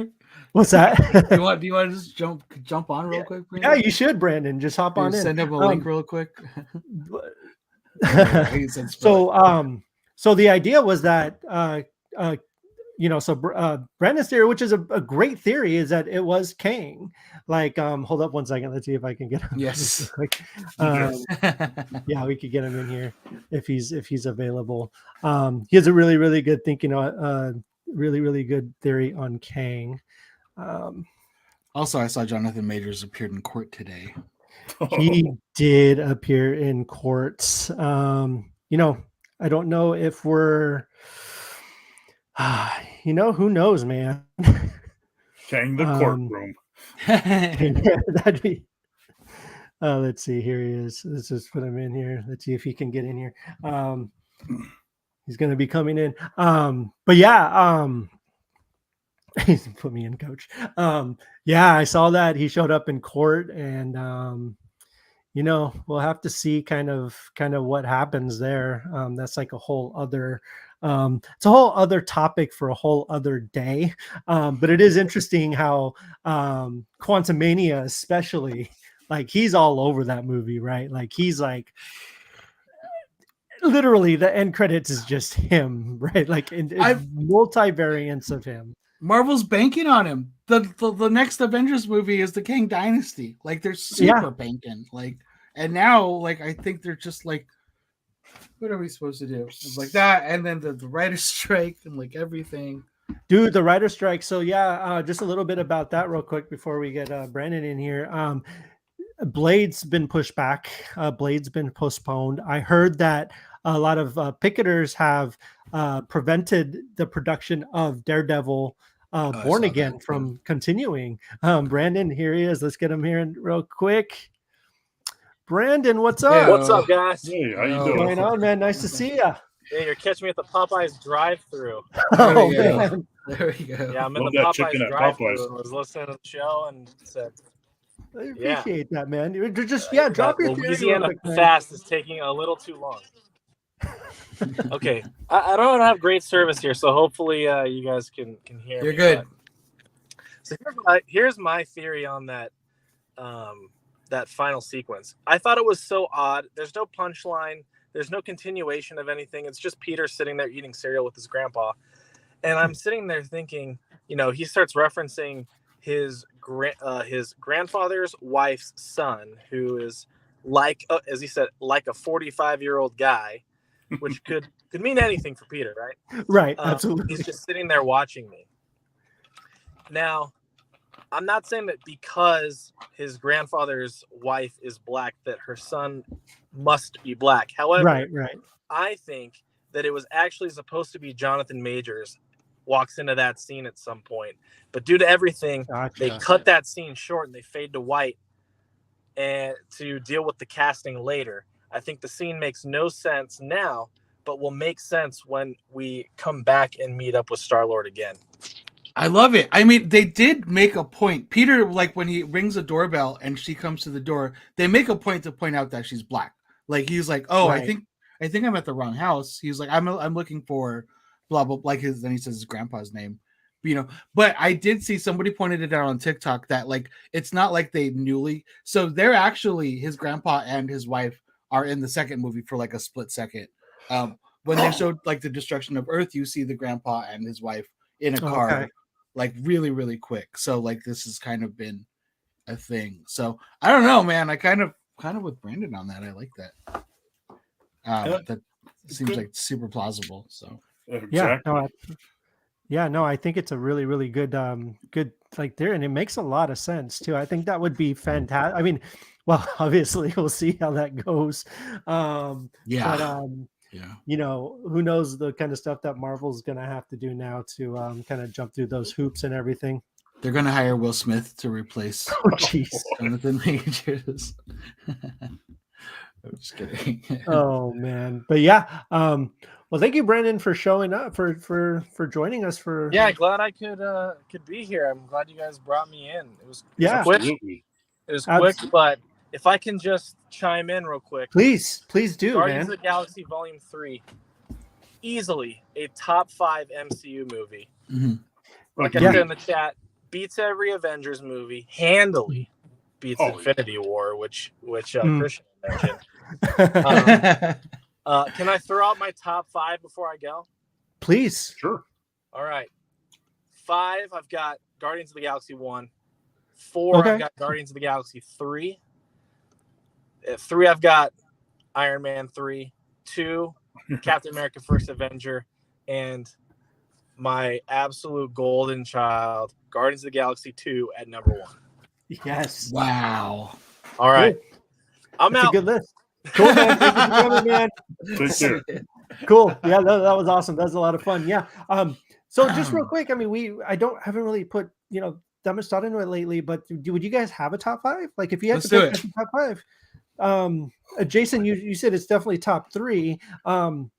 Speaker 1: What's that?
Speaker 3: do you want to just jump on real quick, Brandon?
Speaker 1: Yeah, you should, Brandon. Just hop on in.
Speaker 3: Send him a link real quick.
Speaker 1: So the idea was that Brandon's theory, which is a great theory, is that it was Kang. Like, hold up one second. Let's see if I can get him.
Speaker 3: Yes.
Speaker 1: Yeah, we could get him in here if he's available. He has a really, really good really, really good theory on Kang.
Speaker 3: Also, I saw Jonathan Majors appeared in court today.
Speaker 1: He did appear in court. I don't know if we're who knows, man.
Speaker 2: Kang the courtroom.
Speaker 1: That'd be. Let's see. Here he is. Let's just put him in here. Let's see if he can get in here. He's going to be coming in. But yeah. He's put me in, coach. Yeah, I saw that he showed up in court, and we'll have to see kind of what happens there. That's like a whole other. It's a whole other topic for a whole other day. But it is interesting how Quantumania, especially, like, he's all over that movie, right? Like, he's like, literally the end credits is just him, right? Like, multi-variants of him.
Speaker 3: Marvel's banking on him. The next Avengers movie is the Kang Dynasty. Like, they're super banking. Like, and now, like, I think they're just like, what are we supposed to do? It's like that, and then the writer's strike and like everything.
Speaker 1: Dude, the writer's strike. So yeah, just a little bit about that real quick before we get Brandon in here. Blade's been pushed back. Blade's been postponed. I heard that a lot of picketers have prevented the production of Daredevil Born Again from continuing. Brandon, here he is. Let's get him here real quick. Brandon, what's up?
Speaker 4: Hey, what's up, guys?
Speaker 2: Hey, how you doing?
Speaker 1: What's going on, man? Nice to see you.
Speaker 4: Hey, you're catching me at the Popeyes drive-through.
Speaker 1: Oh, man.
Speaker 3: There we go.
Speaker 4: Yeah, I'm in the Popeyes drive-through and was listening to the show and said,
Speaker 1: I appreciate that, man. You're just drop your theory.
Speaker 4: Louisiana fast is taking a little too long. Okay, I don't have great service here, so hopefully you guys can hear
Speaker 3: You're
Speaker 4: me.
Speaker 3: good.
Speaker 4: So here's my theory on that that final sequence. I thought it was so odd. There's no punchline. There's no continuation of anything. It's just Peter sitting there eating cereal with his grandpa. And I'm sitting there thinking, he starts referencing his grandfather's wife's son, who is like, as he said, like a 45-year-old guy, which could mean anything for Peter, right?
Speaker 1: Right, absolutely.
Speaker 4: He's just sitting there watching me. Now, I'm not saying that because his grandfather's wife is black that her son must be black. However,
Speaker 1: right.
Speaker 4: I think that it was actually supposed to be Jonathan Majors walks into that scene at some point. But due to everything, They cut that scene short and they fade to white and to deal with the casting later. I think the scene makes no sense now, but will make sense when we come back and meet up with Star-Lord again.
Speaker 3: I love it. I mean, they did make a point. Peter, like when he rings a doorbell and she comes to the door, they make a point to point out that she's black. Like he's like, "Oh, right. I think I'm at the wrong house." He's like, "I'm looking for blah blah." Like then he says his grandpa's name, But I did see somebody pointed it out on TikTok that like it's not like they newly. So they're actually his grandpa and his wife are in the second movie for like a split second. When they showed like the destruction of Earth, you see the grandpa and his wife in a car. Okay. Like really, really quick. So like this has kind of been a thing. So I don't know, man. I kind of with Brandon on that. I like that. That seems like super plausible. So
Speaker 2: exactly.
Speaker 1: I think it's a really, really good like there, and it makes a lot of sense too. I think that would be fantastic. I mean, well, obviously we'll see how that goes. Who knows the kind of stuff that Marvel's going to have to do now to kind of jump through those hoops and everything.
Speaker 3: They're going to hire Will Smith to replace Jonathan Majors. I'm just kidding.
Speaker 1: Oh man. But yeah. Well, thank you, Brandon, for showing up for joining us for.
Speaker 4: Yeah, glad I could be here. I'm glad you guys brought me in. It was quick. It was quick, but if I can just chime in real quick.
Speaker 1: Please do,
Speaker 4: Guardians
Speaker 1: man.
Speaker 4: of the Galaxy Volume 3. Easily a top 5 MCU movie.
Speaker 3: Mm-hmm.
Speaker 4: Like I said in the chat, beats every Avengers movie. Handily beats Infinity War, which Christian mentioned. Can I throw out my top 5 before I go?
Speaker 1: Please.
Speaker 2: Sure.
Speaker 4: All right. 5, I've got Guardians of the Galaxy 1. 4, I've got Guardians of the Galaxy 3. 3, I've got Iron Man 3. 2, Captain America First Avenger. And my absolute golden child, Guardians of the Galaxy 2 at number 1.
Speaker 1: Yes.
Speaker 3: Wow.
Speaker 4: All right.
Speaker 1: Good.
Speaker 4: I'm
Speaker 1: That's
Speaker 4: out.
Speaker 1: a good list. Cool, man. Thank you for coming, man.
Speaker 2: Take care.
Speaker 1: Cool. Yeah, that was awesome. That was a lot of fun. Yeah. So just real quick, I mean, haven't really put, that much thought into it lately, but would you guys have a top 5? Like if you had to pick a top 5, Jason, you said it's definitely top 3. That's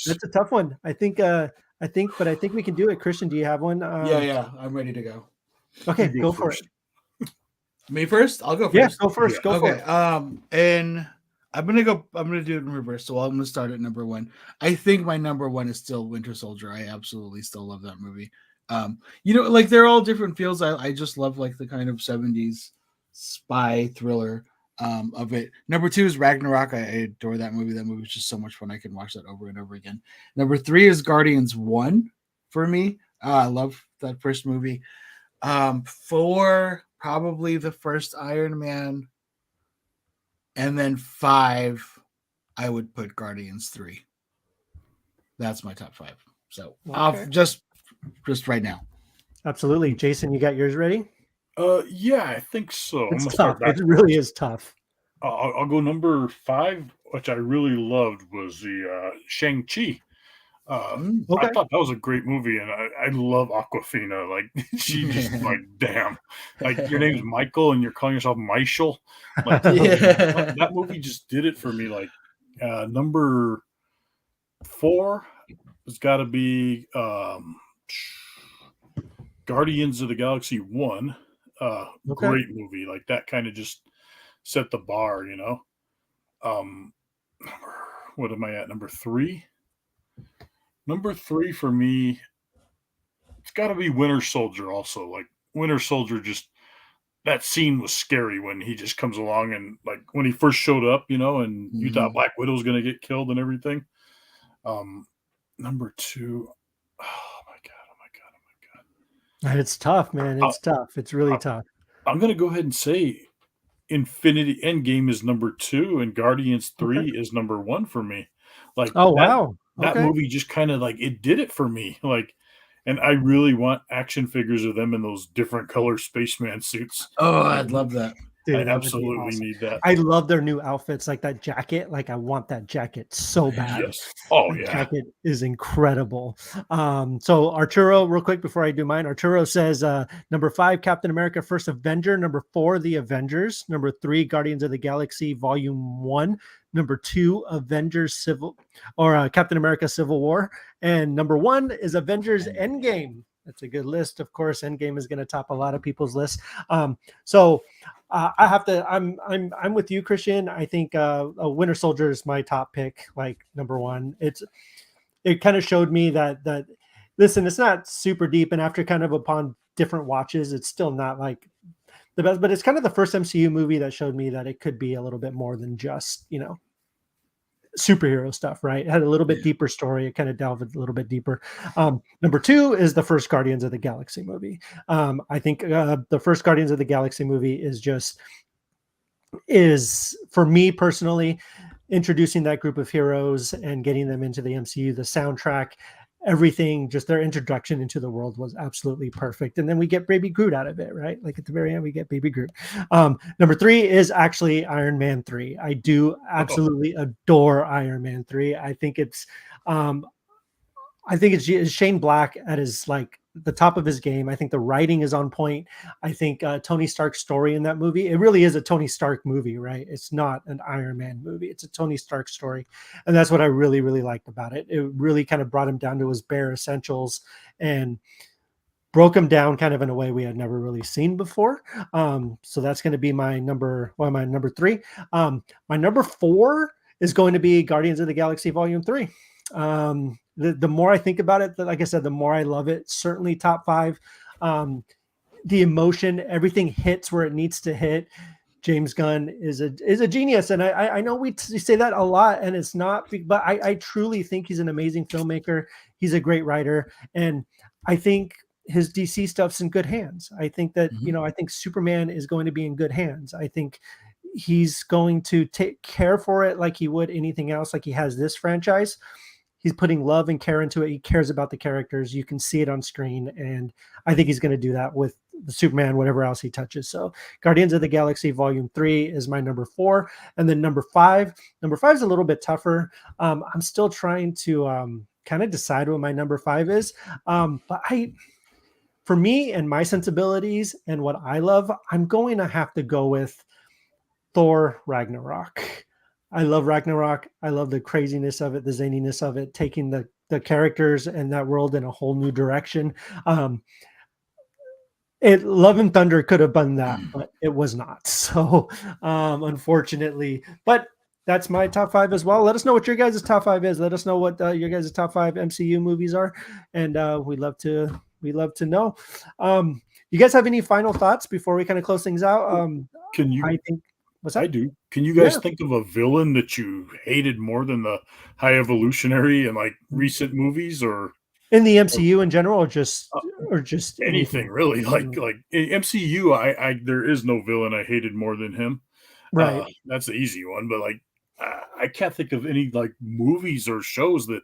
Speaker 1: a tough one. I think we can do it. Christian, do you have one?
Speaker 3: Yeah, I'm ready to go.
Speaker 1: Okay, go for it.
Speaker 3: Me first? I'll go first.
Speaker 1: Yeah, go first. Go for it.
Speaker 3: And I'm gonna do it in reverse. So I'm gonna start at number 1. I think my number 1 is still Winter Soldier. I absolutely still love that movie. Like they're all different feels. I just love like the kind of 70s spy thriller of it. Number 2 is Ragnarok. I adore that movie. That movie is just so much fun. I can watch that over and over again. Number 3 is Guardians 1 for me. I love that first movie. 4, probably the first Iron Man. And then 5, I would put Guardians 3. That's my top 5. So I'll just right now.
Speaker 1: Absolutely. Jason, you got yours ready?
Speaker 2: Yeah, I think so.
Speaker 1: It's tough. It really is tough.
Speaker 2: I'll go number 5, which I really loved, was the Shang-Chi. I thought that was a great movie, and I love Awkwafina. Like she just like, damn, like your name's Michael and you're calling yourself Michael. Like that movie just did it for me. Like number 4 has got to be Guardians of the Galaxy 1. Great movie. Like that kind of just set the bar, What am I at? Number 3? Number 3 for me, it's got to be Winter Soldier also. Like Winter Soldier, just that scene was scary when he just comes along and like when he first showed up, and you thought Black Widow was going to get killed and everything. Number 2. Oh my god.
Speaker 1: And it's tough, man. It's tough. It's really tough.
Speaker 2: I'm going to go ahead and say Infinity Endgame is number 2 and Guardians 3 is number 1 for me. Like,
Speaker 1: wow.
Speaker 2: That movie just kind of like, it did it for me. Like, and I really want action figures of them in those different color spaceman suits.
Speaker 3: Oh, I'd love that.
Speaker 1: Dude,
Speaker 2: I absolutely need that.
Speaker 1: I love their new outfits, like that jacket. Like I want that jacket so bad.
Speaker 2: Yes. Oh,
Speaker 1: that
Speaker 2: yeah.
Speaker 1: jacket is incredible. So Arturo, real quick before I do mine, Arturo says number 5, Captain America: First Avenger. Number 4, The Avengers. Number 3, Guardians of the Galaxy Volume 1. Number 2, Captain America: Civil War. And number 1 is Avengers Endgame. That's a good list. Of course, Endgame is going to top a lot of people's lists. I have to. I'm with you, Christian. I think Winter Soldier is my top pick, like number 1. It kind of showed me that listen, it's not super deep, and after kind of upon different watches, it's still not like the best, but it's kind of the first MCU movie that showed me that it could be a little bit more than just superhero stuff, right? It had a little bit deeper story. It kind of delved a little bit deeper. Number 2 is the first Guardians of the Galaxy movie. I think the first Guardians of the Galaxy movie is for me personally introducing that group of heroes and getting them into the MCU. The soundtrack, everything, just their introduction into the world was absolutely perfect. And then we get Baby Groot out of it, right? Like at the very end, we get Baby Groot. Number 3 is actually Iron Man 3. I do absolutely adore Iron Man 3. I think it's Shane Black at his like the top of his game. I think the writing is on point. I think Tony Stark's story in that movie, it really is a Tony Stark movie, right? It's not an Iron Man movie. It's a Tony Stark story. And that's what I really, really liked about it. It really kind of brought him down to his bare essentials and broke him down kind of in a way we had never really seen before. So that's going to be my number 3. My number 4 is going to be Guardians of the Galaxy Volume 3. The more I think about it, like I said, the more I love it. Certainly top 5. The emotion, everything hits where it needs to hit. James Gunn is a genius, and I know we say that a lot, and it's not, but I truly think he's an amazing filmmaker. He's a great writer, and I think his DC stuff's in good hands. I think that I think Superman is going to be in good hands. I think he's going to take care for it like he would anything else, like he has this franchise. He's putting love and care into it. He cares about the characters. You can see it on screen. And I think he's going to do that with the Superman, whatever else he touches. So Guardians of the Galaxy Volume 3 is my number 4. And then number 5 is a little bit tougher. I'm still trying to kind of decide what my number 5 is. But for me and my sensibilities and what I love, I'm going to have to go with Thor Ragnarok. I love Ragnarok. I love the craziness of it, the zaniness of it, taking the characters and that world in a whole new direction. Love and Thunder could have done that, but it was not. So unfortunately, but that's my top 5 as well. Let us know what your guys' top 5 is. Let us know what your guys' top 5 MCU movies are. And we'd love to know. You guys have any final thoughts before we kind of close things out?
Speaker 2: I do. Can you guys think of a villain that you hated more than the High Evolutionary in like recent movies, or
Speaker 1: in the MCU in general, or just
Speaker 2: anything really? Like in MCU, I there is no villain I hated more than him.
Speaker 1: Right.
Speaker 2: That's the easy one. But like, I can't think of any like movies or shows that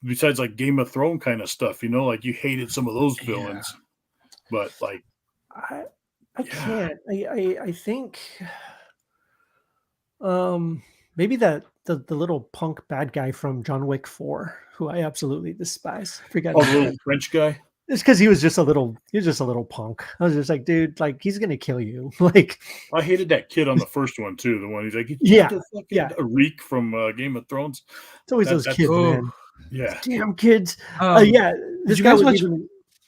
Speaker 2: besides like Game of Thrones kind of stuff. Like you hated some of those villains, but like
Speaker 1: I can't. I think. Maybe the little punk bad guy from John Wick 4, who I absolutely despise. I forgot.
Speaker 2: The little French guy.
Speaker 1: It's because he was just a little punk. I was just like, dude, like he's gonna kill you. Like
Speaker 2: I hated that kid on the first one too. The one he's like, a reek from Game of Thrones.
Speaker 1: It's always those kids, man.
Speaker 2: Yeah,
Speaker 1: damn kids. This guy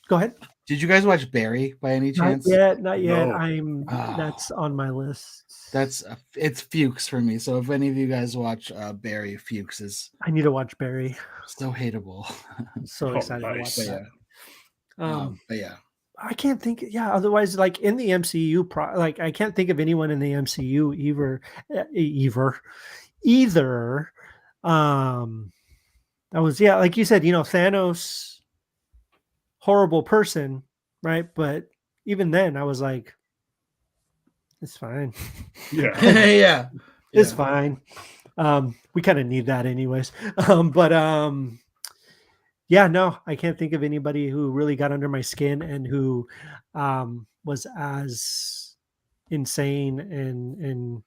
Speaker 1: Go ahead.
Speaker 3: Did you guys watch Barry by any chance?
Speaker 1: Not yet.
Speaker 2: No.
Speaker 1: That's on my list.
Speaker 3: It's Fuchs for me. So if any of you guys watch Barry, Fuchs is.
Speaker 1: I need to watch Barry.
Speaker 3: So hateable.
Speaker 1: I'm so excited to watch that.
Speaker 3: But yeah.
Speaker 1: I can't think. Yeah, otherwise, like in the MCU, like I can't think of anyone in the MCU either. That was like you said, Thanos, horrible person, right? But even then, I was like, it's fine.
Speaker 2: Yeah.
Speaker 3: Yeah.
Speaker 1: It's fine. We kind of need that anyways. Yeah, no, I can't think of anybody who really got under my skin and who was as insane and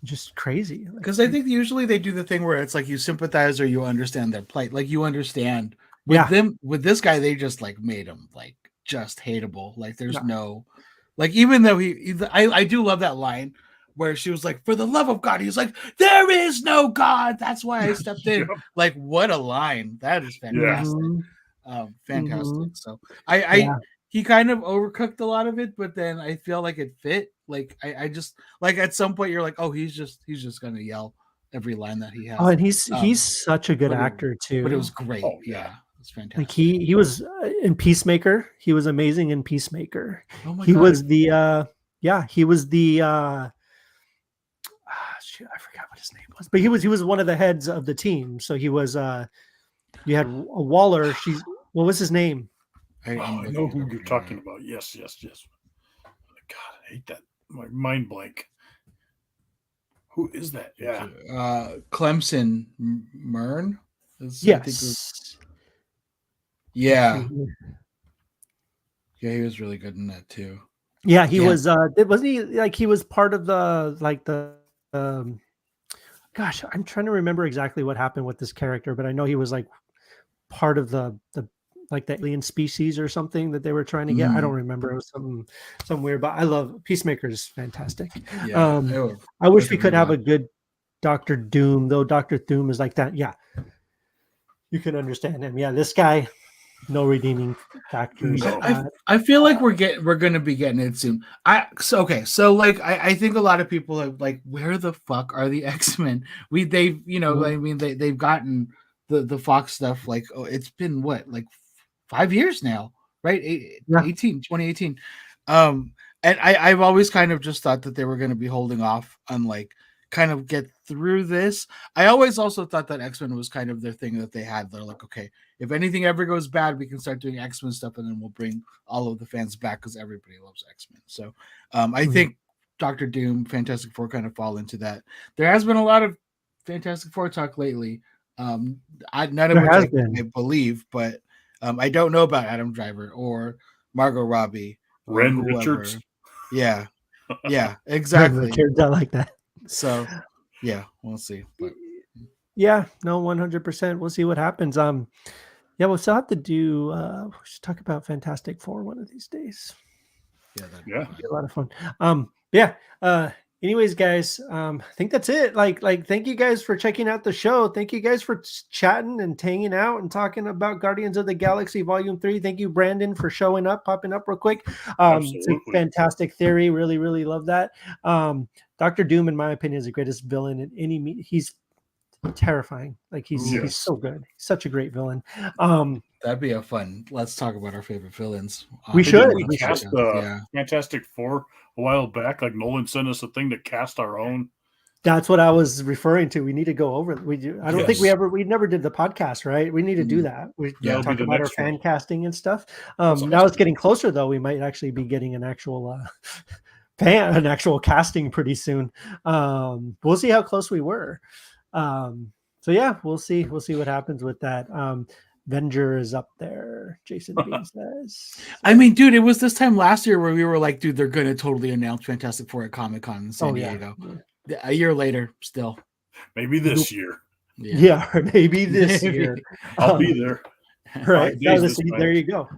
Speaker 1: just crazy.
Speaker 3: Because I think usually they do the thing where it's like you sympathize or you understand their plight. Like you understand with them, with this guy, they just like made him like just hateable. Like there's no, like, even though I do love that line where she was like, for the love of God, he's like, there is no God. That's why I stepped in. Like, what a line. That is fantastic. Fantastic. So he kind of overcooked a lot of it, but then I feel like it fit. Like I just like at some point you're like, oh, he's just gonna yell every line that he has.
Speaker 1: Oh, and he's such a good actor too.
Speaker 3: But it was great.
Speaker 2: Oh,
Speaker 3: yeah. It's fantastic.
Speaker 1: Like he was in Peacemaker. He was amazing in Peacemaker.
Speaker 3: Oh my
Speaker 1: God.
Speaker 3: was
Speaker 1: the he was the shoot, I forgot what his name was, but he was one of the heads of the team. So he was you had a Waller. What was his name?
Speaker 2: I know who you're talking about. Yes. God, I hate that. My mind blank. Who is that? Yeah.
Speaker 3: Clemson Mern.
Speaker 1: Yes.
Speaker 3: Yeah, he was really good in that too.
Speaker 1: Yeah, he was. Wasn't he like he was part of the gosh, I'm trying to remember exactly what happened with this character, but I know he was like part of the like the alien species or something that they were trying to get. I don't remember. It was some weird, but I love Peacemaker is fantastic.
Speaker 3: Yeah,
Speaker 1: I wish we could have a good Dr. Doom, though. Dr. Doom is like that. Yeah, you can understand him. Yeah, this guy, no redeeming factors.
Speaker 3: I feel like we're going to be getting it soon. So I think a lot of people are like, where the fuck are the X-Men? They've gotten the Fox stuff. Like, it's been what, like 5 years now, right? 2018. And I've always kind of just thought that they were going to be holding off on like kind of get through this. I always also thought that X-Men was kind of their thing that they had. They're like, okay, if anything ever goes bad, we can start doing X-Men stuff, and then we'll bring all of the fans back because everybody loves X-Men. So I think Dr. Doom, Fantastic Four kind of fall into that. There has been a lot of Fantastic Four talk lately. None of which I believe, but I don't know about Adam Driver or Margot Robbie.
Speaker 2: Ren Richards.
Speaker 3: Yeah, exactly.
Speaker 1: I like that.
Speaker 3: So, yeah, we'll see. But.
Speaker 1: Yeah, no, 100%. We'll see what happens. We'll still have to do. We should talk about Fantastic Four one of these days.
Speaker 2: Yeah,
Speaker 1: it'd be a lot of fun. Anyways, guys, I think that's it. Like, thank you guys for checking out the show. Thank you guys for chatting and hanging out and talking about Guardians of the Galaxy Volume 3. Thank you, Brandon, for popping up real quick. It's a fantastic theory. Really, really love that. Dr. Doom, in my opinion, is the greatest villain in any. He's terrifying. Like he's so good. He's such a great villain.
Speaker 3: That'd be a fun. Let's talk about our favorite villains.
Speaker 1: We should.
Speaker 2: We cast Fantastic Four a while back. Like Nolan sent us a thing to cast our own.
Speaker 1: That's what I was referring to. We need to go over. I don't think we never did the podcast, right? We need to do that. We talk about our fan casting and stuff. Now it's getting closer, though. We might actually be getting an actual casting pretty soon. We'll see how close we were. We'll see what happens with that. Venger is up there, Jason Bean says.
Speaker 3: I mean, dude, it was this time last year where we were like, dude, they're going to totally announce Fantastic Four at Comic-Con in San Diego. Yeah. A year later, still.
Speaker 2: Maybe this year.
Speaker 1: Yeah, or maybe this year.
Speaker 2: I'll be there.
Speaker 1: Right. There you go.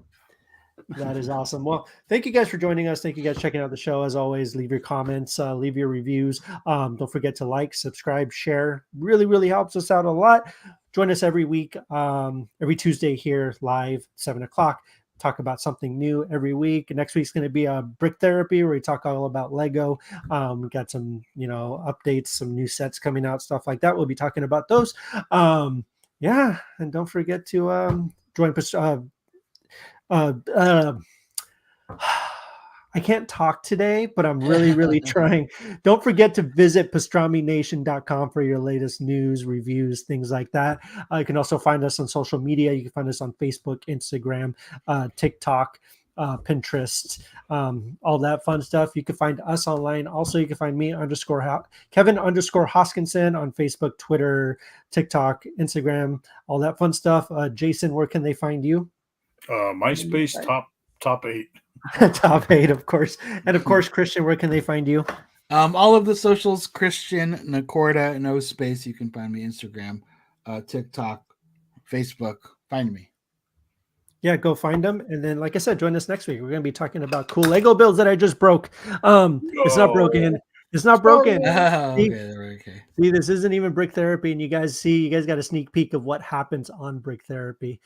Speaker 1: That is awesome. Well, thank you guys for joining us. Thank you guys for checking out the show. As always, leave your comments, leave your reviews. Don't forget to like, subscribe, share. Really, really helps us out a lot. Join us every week, every Tuesday here live, 7:00. Talk about something new every week. Next week's going to be a brick therapy where we talk all about Lego. We got some, updates, some new sets coming out, stuff like that. We'll be talking about those. And don't forget to join uh, uh, I can't talk today, but I'm really, really trying. Don't forget to visit pastramination.com for your latest news, reviews, things like that. You can also find us on social media. You can find us on Facebook, Instagram, TikTok, Pinterest, all that fun stuff. You can find us online. Also, you can find me Kevin Hoskinson on Facebook, Twitter, TikTok, Instagram, all that fun stuff. Jason, where can they find you?
Speaker 2: MySpace top 8.
Speaker 1: Top 8, of course. And of course, Christian, where can they find you?
Speaker 3: All of the socials, Christian Nacorda, no space. You can find me Instagram, TikTok, Facebook. Find me.
Speaker 1: Yeah, go find them. And then, like I said, join us next week. We're going to be talking about cool Lego builds that I just broke. It's not broken. It's not broken.
Speaker 3: Okay.
Speaker 1: See, this isn't even Brick Therapy. And you guys got a sneak peek of what happens on Brick Therapy.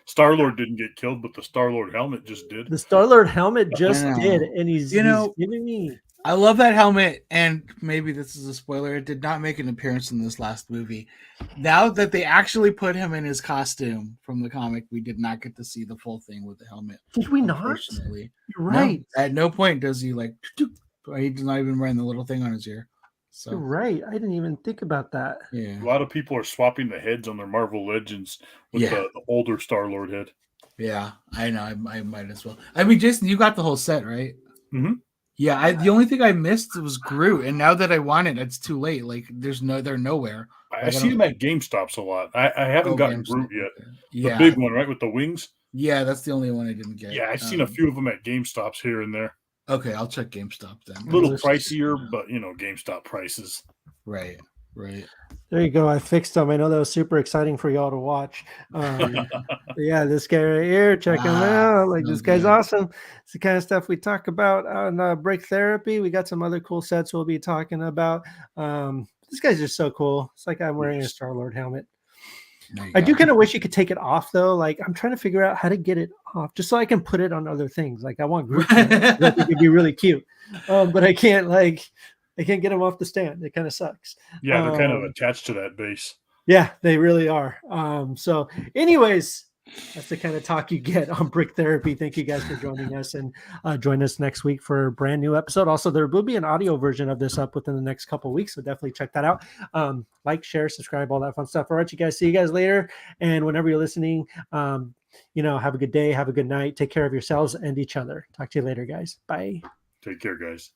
Speaker 2: Star-Lord didn't get killed, but the Star-Lord helmet just did.
Speaker 1: The Star-Lord helmet just did. And he's giving me.
Speaker 3: I love that helmet, and maybe this is a spoiler. It did not make an appearance in this last movie. Now that they actually put him in his costume from the comic, we did not get to see the full thing with the helmet.
Speaker 1: Did we not?
Speaker 3: Unfortunately.
Speaker 1: You're right.
Speaker 3: No, at no point does he he's not even wearing the little thing on his ear. So
Speaker 1: You're right. I didn't even think about that.
Speaker 3: Yeah.
Speaker 2: A lot of people are swapping the heads on their Marvel Legends with the older Star-Lord head.
Speaker 3: Yeah, I know. I might as well. I mean, Jason, you got the whole set, right?
Speaker 2: Mm-hmm.
Speaker 3: Yeah, the only thing I missed was Groot, and now that I want it, it's too late. Like, they're nowhere.
Speaker 2: I see them at GameStops a lot. I haven't gotten
Speaker 3: GameStop,
Speaker 2: Groot yet.
Speaker 3: okay. Yeah,
Speaker 2: the big one, right, with the wings.
Speaker 3: Yeah, that's the only one I didn't get.
Speaker 2: Yeah, I've seen a few of them at GameStops here and there.
Speaker 3: Okay, I'll check GameStop then.
Speaker 2: A little pricier, but GameStop prices.
Speaker 3: Right.
Speaker 1: There you go. I fixed them. I know that was super exciting for y'all to watch. Yeah, this guy right here, check him out. Like, this guy's awesome. It's the kind of stuff we talk about on Break Therapy. We got some other cool sets we'll be talking about. This guy's just so cool. It's like I'm wearing a Star-Lord helmet. I do kind of wish you could take it off, though. Like, I'm trying to figure out how to get it off just so I can put it on other things. Like, I want Groot. I think it'd be really cute. But I can't get them off the stand. It kind of sucks.
Speaker 2: Yeah, they're kind of attached to that base.
Speaker 1: Yeah, they really are. So anyways, that's the kind of talk you get on Brick Therapy. Thank you guys for joining us, and join us next week for a brand new episode. Also, there will be an audio version of this up within the next couple of weeks, so definitely check that out. Like, share, subscribe, all that fun stuff. All right, you guys. See you guys later. And whenever you're listening, have a good day, have a good night. Take care of yourselves and each other. Talk to you later, guys. Bye.
Speaker 2: Take care, guys.